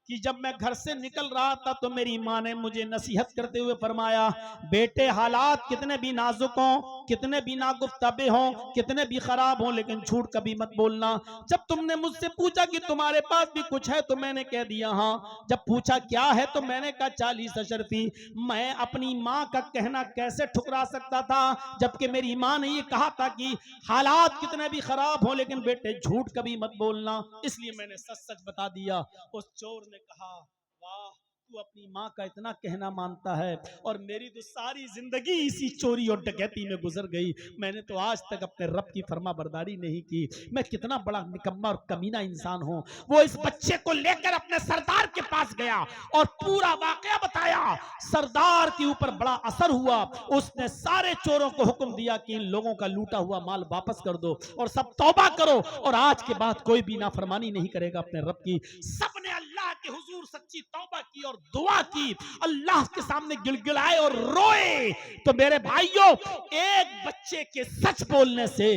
[SPEAKER 1] कि जब मैं घर से निकल रहा था तो मेरी माँ ने मुझे नसीहत करते हुए फरमाया, बेटे हालात कितने भी नाजुक हों, कितने भी नागुफ्ताबे हों, कितने भी खराब हों, लेकिन झूठ कभी मत बोलना। जब तुमने मुझसे पूछा कि तुम्हारे पास भी कुछ है तो मैंने कह दिया हाँ। जब पूछा क्या है तो मैंने कहा 40 अशरफी। मैं अपनी माँ का कहना कैसे ठुकरा सकता था, जबकि मेरी माँ ने ये कहा था कि हालात कितने भी खराब हों लेकिन बेटे झूठ कभी मत बोलना, इसलिए मैंने सच सच बता दिया। उस चोर ने कहा, वाह तू अपनी माँ का इतना कहना मानता है, और मेरी तो सारी जिंदगी इसी चोरी और डकैती में गुजर गई। मैंने तो आज तक अपने रब की फर्मा बरदारी नहीं की। मैं कितना बड़ा निकम्मा और कमीना इंसान हूँ। वो इस बच्चे को लेकर अपने सरदार के पास गया और पूरा वाकया बताया। सरदार के ऊपर बड़ा असर हुआ। उसने सारे चोरों को हुक्म दिया कि इन लोगों का लूटा हुआ माल वापस कर दो और सब तौबा करो, और आज के बाद कोई भी नाफरमानी नहीं करेगा अपने रब की। सबने अल्लाह के हुजूर सच्ची तौबा की और दुआ की, अल्लाह के सामने गिड़गिड़ाए और रोए। तो मेरे भाइयों, एक बच्चे के सच बोलने से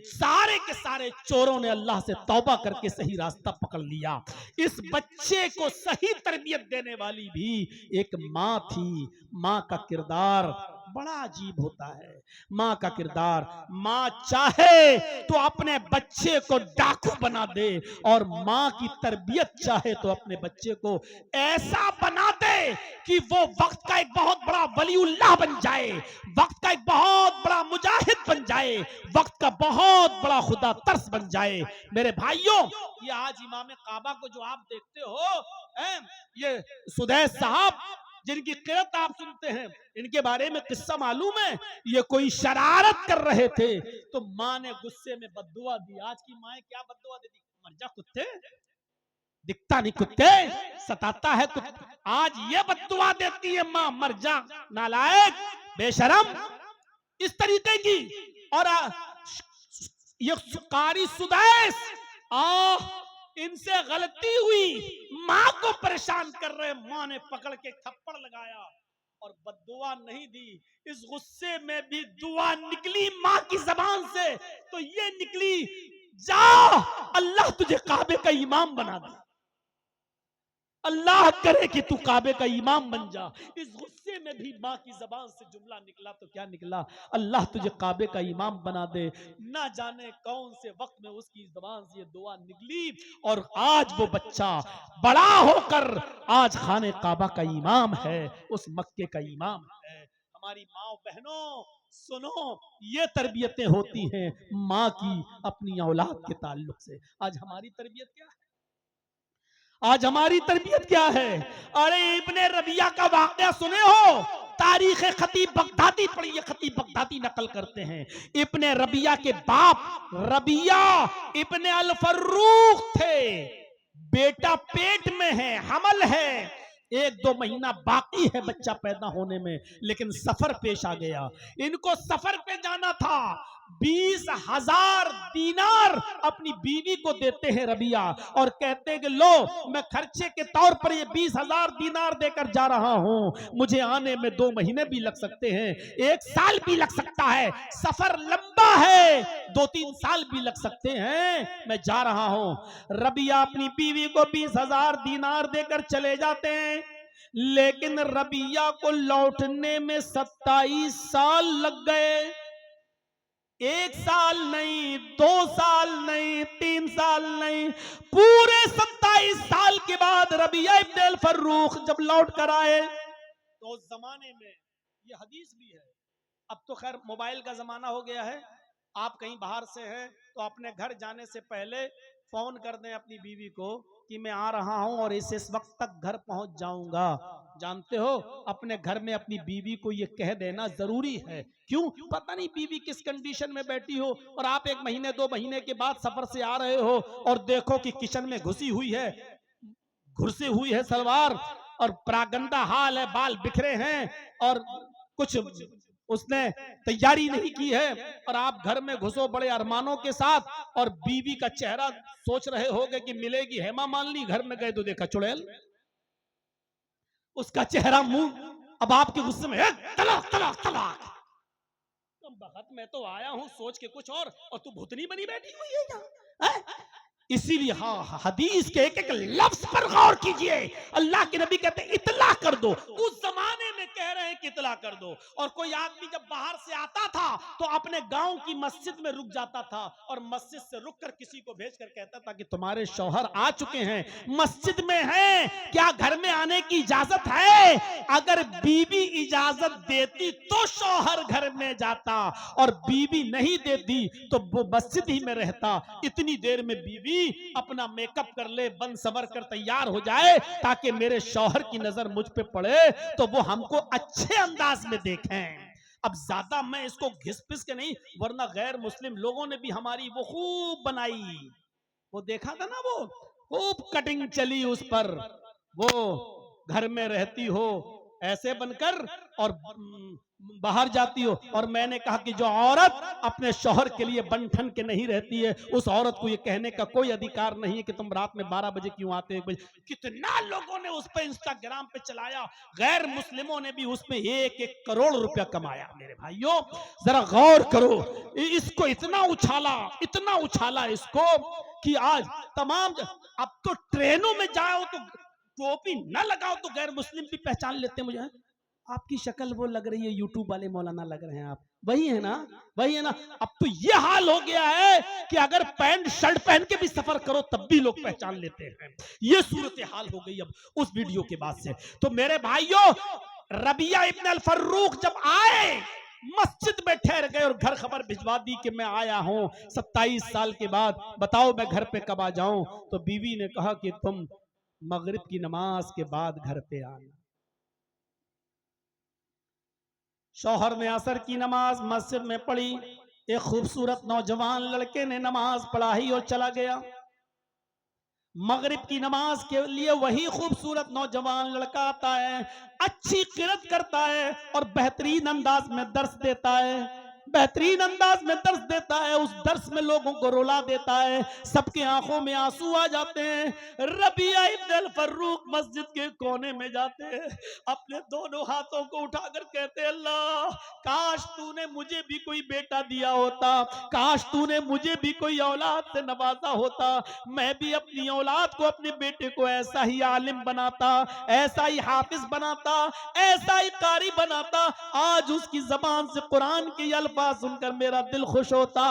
[SPEAKER 1] सारे के सारे चोरों ने अल्लाह से तौबा करके सही रास्ता पकड़ लिया। इस बच्चे को सही तरबियत देने वाली भी एक माँ थी। माँ का किरदार बड़ा अजीब होता है। माँ का किरदार, माँ चाहे तो अपने बच्चे को डाकू बना दे, और माँ की तरबियत चाहे तो अपने बच्चे को ऐसा बना दे कि वो वक्त का एक बहुत बड़ा वलीउल्लाह बन जाए, वक्त का एक बहुत बड़ा मुजाहिद बन जाए, वक्त का बहुत बड़ा खुदा तरस बन जाए। मेरे भाइयों, ये आज इमाम काबा को जो आप देखते हो, ये सुदैस साहब जिनकी किरत आप सुनते हैं, इनके बारे में किस्सा मालूम है। ये कोई शरारत कर रहे थे तो माँ ने गुस्से में बद्दुआ दी। आज की माएं क्या बद्दुआ देती? मर जा कुत्ते, दिखता नहीं कुत्ते, सताता है कुत्ते। आज ये बद्दुआ देती है माँ, मर जा नालायक बेशरम, इस तरीके की। और ये कारी सुदैस, इनसे गलती हुई, माँ को परेशान कर रहे, माँ ने पकड़ के थप्पड़ लगाया। और बद्दुआ नहीं दी। इस गुस्से में भी दुआ निकली मां की जबान से, तो ये निकली, जा अल्लाह तुझे काबे का इमाम बना दे, अल्लाह करे कि तू काबे का इमाम बन जा। इस गुस्से में भी मां की जबान से जुमला निकला तो क्या निकला, अल्लाह तुझे काबे का इमाम बना दे। ना जाने कौन से वक्त में उसकी जबान से ये दुआ निकली, और आज वो बच्चा बड़ा होकर आज खाने काबा का इमाम है, उस मक्के का इमाम है। हमारी माँ बहनों सुनो, ये तरबियतें होती हैं माँ की अपनी औलाद के ताल्लुक से। आज हमारी तरबियत क्या है? आज हमारी तरबियत क्या है? अरे इब्ने रबिया का वाकया सुने हो? तारीख खतीब बगदादी पढ़िए, खतीब बगदादी नकल करते हैं। इब्ने रबिया के बाप रबिया इब्ने अल फर्रुख थे, बेटा पेट में है, हमल है, 1-2 महीना बाकी है बच्चा पैदा होने में, लेकिन सफर पेश आ गया। इनको सफर पे जाना था। 20,000 दीनार अपनी बीवी को देते हैं रबिया, और कहते हैं कि लो मैं खर्चे के तौर पर ये 20,000 दीनार देकर जा रहा हूं, मुझे आने में 2 महीने भी लग सकते हैं, 1 साल भी लग सकता है, सफर लंबा है, 2-3 साल भी लग सकते हैं, मैं जा रहा हूं। रबिया अपनी बीवी को 20,000 दीनार देकर चले जाते हैं, लेकिन रबिया को लौटने में 27 साल लग गए। 1 साल नहीं, 2 साल नहीं, 3 साल नहीं, पूरे 27 साल के बाद रबिया इब्न अल फर्रुख जब लौट कर आए, तो उस जमाने में ये हदीस भी है, अब तो खैर मोबाइल का जमाना हो गया है, आप कहीं बाहर से हैं तो अपने घर जाने से पहले फोन कर दें अपनी बीवी को कि मैं आ रहा हूं और इस वक्त तक घर पहुंच जाऊंगा। जानते हो, अपने घर में अपनी बीवी को ये कह देना जरूरी है। क्यों? पता नहीं बीवी किस कंडीशन में बैठी हो, और आप 1 महीने 2 महीने के बाद सफर से आ रहे हो और देखो कि किचन में घुसी हुई है, घुसी हुई है सलवार, और प्रागंदा हाल है, बाल बिखरे हैं, और कुछ उसने तैयारी नहीं की है, और आप घर में घुसो बड़े अरमानों के साथ, और बीवी का चेहरा सोच रहे होगे कि मिलेगी हेमा मालिनी, घर में गए तो देखा चुड़ैल, उसका चेहरा मुंह, अब आपके गुस्से में तलाक तलाक तलाक, बखत मैं तो आया हूं सोच के कुछ और तू भूतनी बनी बैठी हुई है यहाँ। इसीलिए हाँ, हदीस के एक लफ्ज पर गौर कीजिए। अल्लाह के नबी कहते हैं इतला कर दो, उस जमाने में कह रहे हैं कि इतला कर दो। और कोई आदमी जब बाहर से आता था तो अपने गांव की मस्जिद में रुक जाता था, और मस्जिद से रुककर किसी को भेजकर कहता था कि तुम्हारे शौहर आ चुके हैं, मस्जिद में हैं, क्या घर में आने की इजाजत है? अगर बीवी इजाजत देती तो शौहर घर में जाता, और बीवी नहीं देती तो वो मस्जिद ही में रहता। इतनी देर में बीवी अपना मेकअप कर ले, बन सवर कर तैयार हो जाए, ताकि मेरे शौहर की नजर मुझ पे पड़े तो वो हमको अच्छे अंदाज में देखें। अब ज्यादा मैं इसको घिस पिस के नहीं, वरना गैर मुस्लिम लोगों ने भी हमारी वो खूब बनाई, वो देखा था ना, वो खूब कटिंग चली उस पर, वो घर में रहती हो ऐसे बनकर और बाहर जाती हो। और मैंने कहा कि जो औरत अपने शौहर के लिए बन ठन के नहीं रहती है, उस औरत को ये कहने का कोई अधिकार नहीं है कि तुम रात में 12 बजे क्यों आते हो, 1 बजे। कितना लोगों ने उस पर इंस्टाग्राम पे चलाया, गैर मुस्लिमों ने भी उस पे 1-1 करोड़ रुपया कमाया। मेरे भाइयों जरा गौर करो, इसको इतना उछाला इसको कि आज तमाम, अब तो ट्रेनों में जाओ तो टोपी न लगाओ तो गैर मुस्लिम भी पहचान लेते हैं मुझे, आपकी शक्ल वो लग रही है, यूट्यूब वाले मौलाना लग रहे हैं आप, वही है ना, वही है ना। अब तो ये हाल हो गया है कि अगर पैंट शर्ट पहन के भी सफर करो तब भी लोग पहचान लेते हैं। ये सूरत हाल हो गई अब उस वीडियो के बाद से। तो मेरे भाइयों, रबिया इब्न अल फर्रुख जब आए, मस्जिद में ठहर गए और घर खबर भिजवा दी कि मैं आया हूं 27 साल के बाद, बताओ मैं घर पे कब आ जाऊं। तो बीवी ने कहा कि तुम मगरिब की नमाज के बाद घर पे आना। शौहर ने असर की नमाज मस्जिद में पढ़ी, एक खूबसूरत नौजवान लड़के ने नमाज पढ़ाई और चला गया। मगरिब की नमाज के लिए वही खूबसूरत नौजवान लड़का आता है, अच्छी किरत करता है और बेहतरीन अंदाज में दर्स देता है। बेहतरीन अंदाज में दर्स देता है, उस दर्स में लोगों को रुला देता है, सबके आंखों में आंसू आ जाते हैं। रबिया इब्न अल फर्रुख मस्जिद के कोने में जाते हैं, अपने दोनों हाथों को उठाकर कहते हैं, अल्लाह काश तूने मुझे भी कोई बेटा दिया होता, काश तूने मुझे भी कोई औलाद से नवाजा होता, मैं भी अपनी औलाद को, अपने बेटे को ऐसा ही आलिम बनाता, ऐसा ही हाफिज बनाता, ऐसा ही कारी बनाता, आज उसकी जबान से कुरान के अल्फाज सुनकर मेरा दिल खुश होता।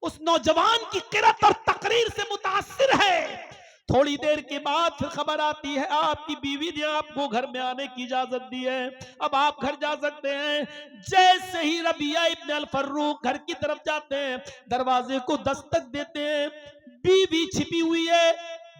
[SPEAKER 1] उस नौजवान की किरत और तकरीर से मुतासिर है। थोड़ी देर के बाद फिर खबर आती है, आपकी बीवी ने आपको घर में आने की इजाजत दी है, अब आप घर जा सकते हैं। जैसे ही रबिया इब्न अल फर्रुख घर की तरफ जाते हैं, दरवाजे को दस्तक देते हैं, बीवी छिपी हुई है।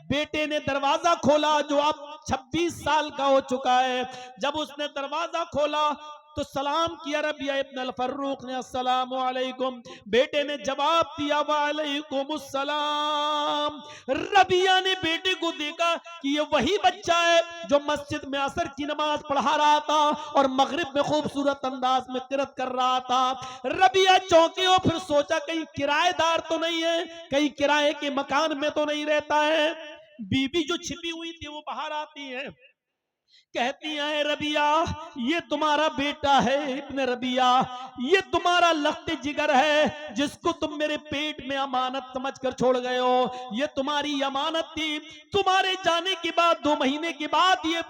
[SPEAKER 1] बेटे ने दरवाजा खोला, जो अब 26 साल का हो चुका है। जब उसने दरवाजा खोला तो सलाम किया रबिया इब्न अल फर्रुख ने, अस्सलामु अलैकुम। बेटे ने जवाब दिया, वालेकुम अस्सलाम। रबिया ने बेटे को देखा कि ये वही बच्चा है जो मस्जिद में असर की नमाज पढ़ा रहा था और मगरिब में खूबसूरत अंदाज में किरत कर रहा था। रबिया चौंकी और फिर सोचा कहीं किराएदार तो नहीं है, कहीं किराए के मकान में तो नहीं रहता है। बीबी जो छिपी हुई थी वो बाहर आती है, कहती है, रबिया ये तुम्हारा बेटा है इब्न रबिया, ये तुम्हारा लख्त जिगर है जिसको तुम मेरे पेट में अमानत समझकर छोड़ गए हो। ये तुम्हारी अमानत थी, तुम्हारे जाने के बाद 2 महीने के बाद ये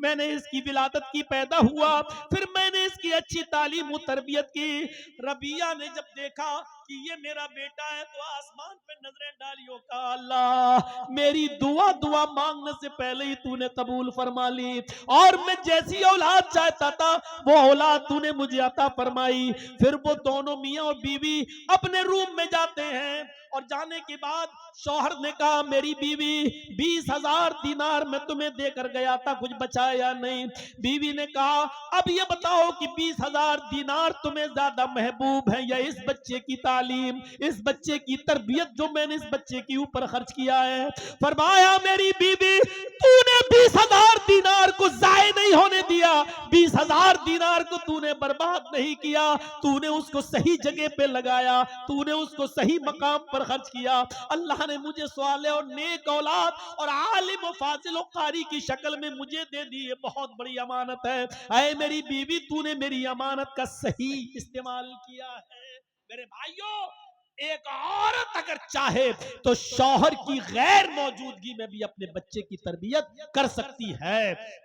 [SPEAKER 1] मैंने इसकी विलादत की, पैदा हुआ, फिर मैंने इसकी अच्छी तालीम और तरबियत की। रबिया ने जब देखा कि ये मेरा बेटा है तो आसमान पे नजरें डाली, कहा अल्लाह मेरी दुआ मांगने से पहले ही तूने कबूल फरमा ली, और मैं जैसी औलाद चाहता था वो औलाद तूने मुझे अता फरमाई। फिर वो दोनों मियां और बीवी अपने रूम में जाते हैं, और जाने के बाद शौहर ने कहा, मेरी बीवी 20,000 दीनार मैं तुम्हें देकर गया था, कुछ बचाया नहीं। बीवी ने कहा, अब ये बताओ कि 20,000 दीनार तुम्हें ज्यादा महबूब है या इस बच्चे की तालीम, इस बच्चे की तरबियत जो मैंने इस बच्चे के ऊपर खर्च किया है? फरमाया, मेरी बीवी तूने 20,000 दीनार को जाये नहीं होने दिया, 20,000 दीनार को तूने बर्बाद नहीं किया, तूने उसको सही जगह पे लगाया, तूने उसको सही मकाम पर खर्च किया। अल्लाह ने मुझे स्वाले और नेक औलाद और आलिम और फाजिल और कारी की शक्ल में मुझे दे दी, ये बहुत बड़ी अमानत है। ऐ मेरी बीवी तूने मेरी अमानत का सही इस्तेमाल किया है। मेरे भाइयों, एक औरत अगर चाहे तो शौहर की गैर मौजूदगी में भी अपने बच्चे की तरबियत कर सकती है।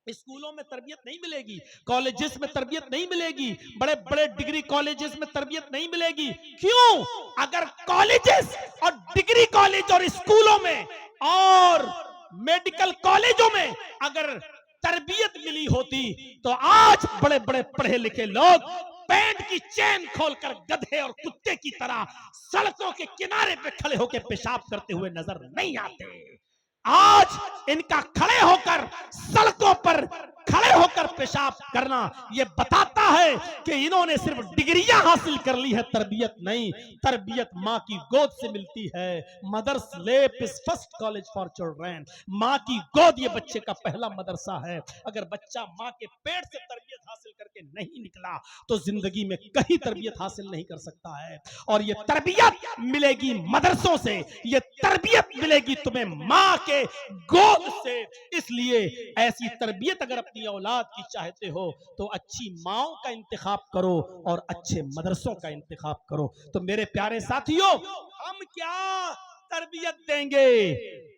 [SPEAKER 1] स्कूलों में तरबियत नहीं मिलेगी, कॉलेजेस में तरबियत नहीं मिलेगी, बड़े बड़े डिग्री कॉलेजेस में तरबियत नहीं मिलेगी। क्यों? अगर कॉलेजेस और डिग्री कॉलेज और स्कूलों में और मेडिकल कॉलेजों में अगर तरबियत मिली होती तो आज बड़े बड़े पढ़े लिखे लोग पैंट की चेन खोलकर गधे और कुत्ते की तरह सड़कों के किनारे पे खड़े होकर पेशाब करते हुए नजर नहीं आते। आज इनका खड़े होकर सड़कों पर खड़े होकर पेशाब करना यह बताता है कि इन्होंने सिर्फ डिग्रियां हासिल कर ली है, तरबियत नहीं। तरबियत माँ की गोद से मिलती है। मदर्स लेप is first college for children. माँ की गोद ये बच्चे का पहला मदरसा है। अगर बच्चा माँ के पेट से तरबियत हासिल करके नहीं निकला तो जिंदगी में कहीं तरबियत हासिल नहीं कर सकता है। और ये तरबियत मिलेगी मदरसों से, ये तरबियत मिलेगी तुम्हें माँ के गोद से। इसलिए ऐसी तरबियत अगर अपनी औलाद की चाहते हो तो अच्छी माओं का इंतखाब करो और अच्छे मदरसों का इंतखाब करो। तो मेरे प्यारे साथियों, हम क्या तरबियत देंगे?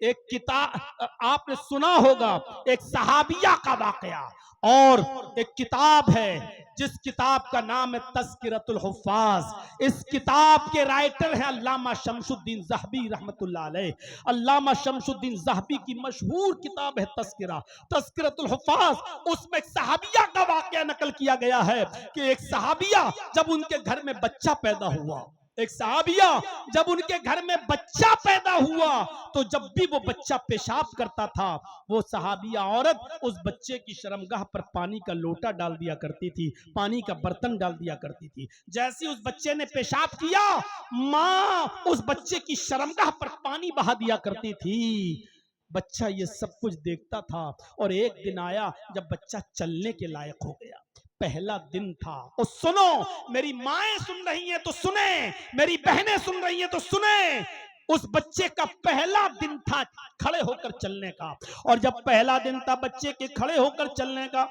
[SPEAKER 1] एक किताब आपने सुना होगा, एक सहाबिया का वाकया, और एक किताब है जिस किताब का नाम है तज़किरतुल हुफ़्फ़ाज़। इस किताब के राइटर हैं अल्लामा शमसुद्दीन ज़हबी रहमतुल्लाह अलैह। अल्लामा शमसुद्दीन ज़हबी की मशहूर किताब है तज़किरतुल हुफ़्फ़ाज़। उसमें एक सहाबिया का वाकया नकल किया गया है कि एक सहाबिया जब उनके घर में बच्चा पैदा हुआ, एक सहाबिया जब उनके घर में बच्चा पैदा हुआ तो जब भी वो बच्चा पेशाब करता था, वो सहाबिया औरत उस बच्चे की शर्मगाह पर पानी का लोटा डाल दिया करती थी, पानी का बर्तन डाल दिया करती थी। जैसे उस बच्चे ने पेशाब किया, माँ उस बच्चे की शर्मगाह पर पानी बहा दिया करती थी। बच्चा ये सब कुछ देखता था और एक दिन आया जब बच्चा चलने के लायक हो गया, पहला दिन था। और सुनो, मेरी माएं सुन रही हैं तो सुने, मेरी बहनें सुन रही हैं तो सुने, उस बच्चे का पहला दिन था खड़े होकर चलने का। और जब पहला दिन था बच्चे के खड़े होकर चलने का,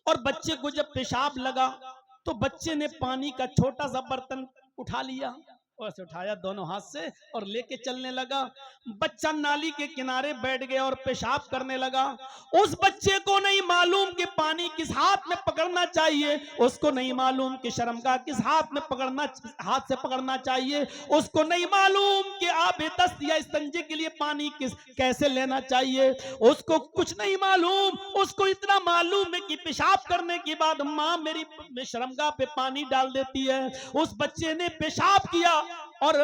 [SPEAKER 1] और बच्चे को जब पेशाब लगा तो बच्चे ने पानी का छोटा सा बर्तन उठा लिया, और ऐसे उठाया दोनों हाथ से और लेके चलने लगा। बच्चा नाली के किनारे बैठ गया और पेशाब करने लगा। उस बच्चे को नहीं मालूम कि पानी किस हाथ में पकड़ना चाहिए, उसको नहीं मालूम कि शर्मगाह किस हाथ में हाथ से पकड़ना चाहिए, उसको नहीं मालूम कि आबे दस्त या इस्तिंजे के लिए पानी कैसे लेना चाहिए, उसको कुछ नहीं मालूम। उसको इतना मालूम है कि पेशाब करने के बाद माँ मेरी शर्मगाह पे पानी डाल देती है। उस बच्चे ने पेशाब किया, और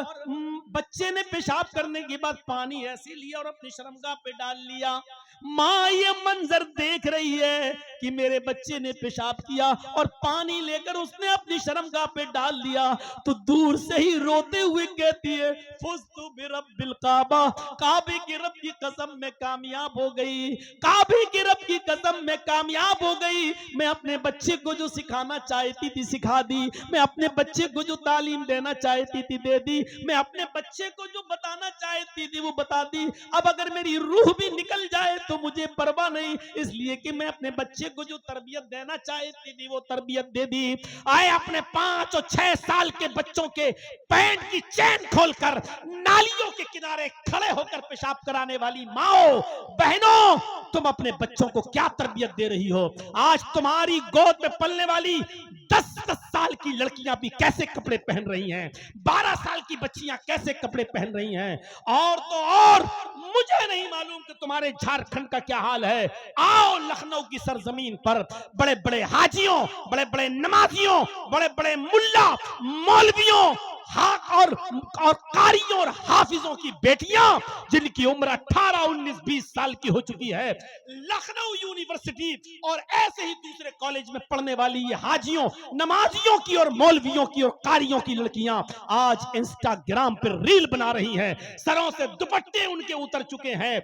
[SPEAKER 1] बच्चे ने पेशाब करने के बाद पानी ऐसे लिया और अपनी शर्मगाह पे डाल लिया। माँ ये मंजर देख रही है कि मेरे बच्चे ने पेशाब किया और पानी लेकर उसने अपनी शर्मगाह पे डाल दिया, तो दूर से ही रोते हुए कहती है, फुज़्तु बिरब्बिल काबा, काबे के रब की कसम में कामयाब हो गई, काबे के रब की कसम में कामयाब हो गई। मैं अपने बच्चे को जो सिखाना चाहती थी सिखा दी, मैं अपने बच्चे को जो तालीम देना चाहती थी दे दी, मैं अपने बच्चे को जो बताना चाहती थी वो बता दी। अब अगर मेरी रूह भी निकल जाए तो मुझे परवाह नहीं, इसलिए कि मैं अपने बच्चे को जो तरबियत देना चाहती थी वो तरबियत दे दी। आए अपने 5 और 6 साल के बच्चों के पैंट की चेन खोलकर नालियों के किनारे खड़े होकर पेशाब कराने वाली माओ बहनों, तुम अपने बच्चों को क्या तरबियत दे रही हो? आज तुम्हारी गोद में पलने वाली 10-10 साल की लड़कियां भी कैसे कपड़े पहन रही हैं, 12 साल की बच्चियां कैसे कपड़े पहन रही हैं। और तो और मुझे नहीं मालूम कि तुम्हारे झारखंड का क्या हाल है। आओ लखनऊ की सरजमीन पर बड़े बड़े हाजियों, बड़े बड़े नमाजियों, बड़े बड़े मुल्ला मौलवियों और कारियों और हाफिजों की बेटियां जिनकी उम्र 18, 19, 20 साल की हो चुकी है, लखनऊ यूनिवर्सिटी और ऐसे ही दूसरे कॉलेज में पढ़ने वाली ये हाजियों, नमाजियों की और मौलवियों की और कारियों की लड़कियां आज इंस्टाग्राम पर रील बना रही हैं, सरों से दुपट्टे उनके उतर चुके हैं,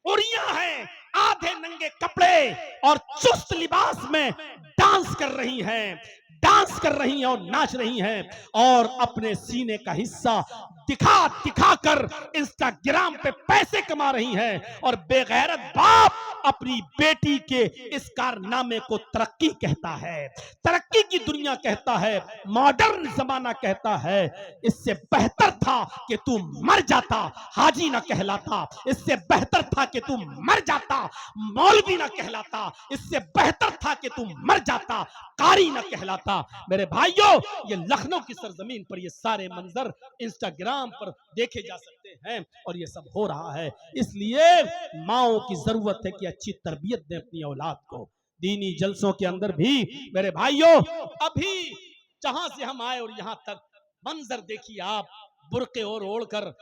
[SPEAKER 1] उड़ियां हैं, आधे नंगे कपड़े और चुस्त लिबास में डांस कर रही हैं, डांस कर रही हैं और नाच रही हैं, और अपने सीने का हिस्सा दिखा दिखा कर इंस्टाग्राम पे पैसे कमा रही हैं। और बेगैरत बाप अपनी बेटी के इस कारनामे को तरक्की कहता है, तरक्की की दुनिया कहता है, मॉडर्न जमाना कहता है। इससे बेहतर था कि तू मर जाता, हाजी ना कहलाता। इससे बेहतर था कि तू मर जाता, मौलवी ना कहलाता। इससे बेहतर था कि तू मर जाता, कारी ना कहलाता। मेरे भाइयों, ये लखनऊ की सरजमीन पर ये सारे मंजर इंस्टाग्राम पर देखे जा सकते हैं, और ये सब हो रहा है। इसलिए माओ की जरूरत है कि अच्छी तरबियत दें अपनी औलाद को। दीनी जलसों के अंदर भी मेरे भाइयों, अभी जहां से हम आए और यहां तक मंजर देखिए आप, बुर्के और ओढ़कर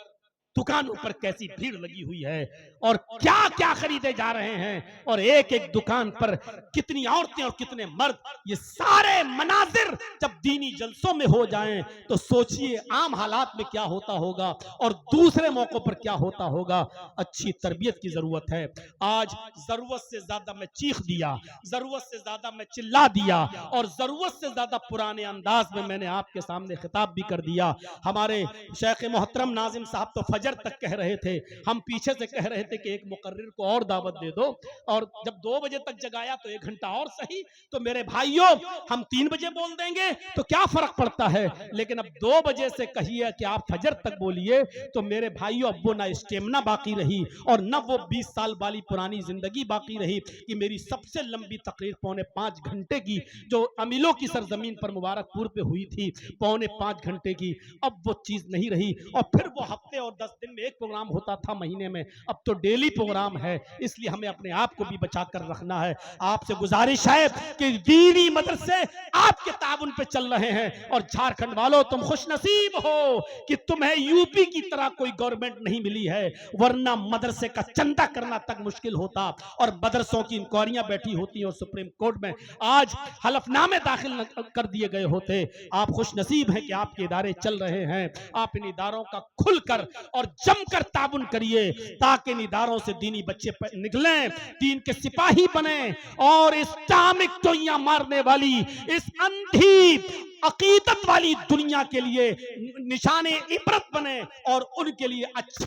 [SPEAKER 1] दुकानों पर कैसी भीड़ लगी हुई है, और क्या क्या खरीदे जा रहे हैं, और एक एक दुकान पर कितनी औरतें और कितने मर्द। ये सारे मनाजिर जब दीनी जलसों में हो जाएं तो सोचिए आम हालात में क्या होता होगा और दूसरे मौकों पर क्या होता होगा। अच्छी तरबियत की जरूरत है। आज जरूरत से ज्यादा मैं चीख दिया, जरूरत से ज्यादा मैं चिल्ला दिया, और जरूरत से ज्यादा पुराने अंदाज में मैंने आपके सामने खिताब भी कर दिया। हमारे शेख मोहतरम नाजिम साहब तो फजर तक कह रहे थे, हम पीछे से कह रहे थे कि एक मुकर्रिर को और दावत दे दो, और जब 2 बजे तक जगाया तो 1 घंटा और सही। तो मेरे भाइयों, हम 3 बजे बोल देंगे तो क्या फर्क पड़ता है, लेकिन अब 2 बजे से कहिए कि आप फजर तक बोलिए, तो मेरे भाइयों अब वो ना स्टेमिना बाकी रही और न वो 20 साल वाली पुरानी जिंदगी बाकी रही कि मेरी सबसे लंबी तकरीर 4.5 घंटे की जो अमीलों की सरजमीन पर मुबारकपुर पे हुई थी, 4.5 घंटे की, अब वो चीज नहीं रही। और फिर वो हफ्ते और 10 दिन में एक प्रोग्राम होता था महीने में, अब तो डेली प्रोग्राम है। इसलिए हमें अपने आप को भी बचा कर रखना है। आपसे गुजारिश है कि दीनी मदरसे आपके ताबुन पे चल रहे हैं, और झारखंड वालों तुम खुशनसीब हो कि तुम्हें यूपी की तरह कोई गवर्नमेंट नहीं मिली है, वरना मदरसे का चंदा करना तक मुश्किल होता, और मदरसों की इंक्वायरियां बैठी होती और सुप्रीम कोर्ट में आज हलफनामे दाखिल कर दिए गए होते। आप खुशनसीब हैं कि आपके इदारे चल रहे हैं। आप इन इदारों का खुलकर और और जमकर ताबुन करिए ताकि इन इदारों से दीनी बच्चे निकलें, दीन के सिपाही बने और इस इस्लामिक टोइयां मारने वाली इस अंधी अकीदत वाली दुनिया के लिए निशाने इबरत बने और उनके लिए अच्छा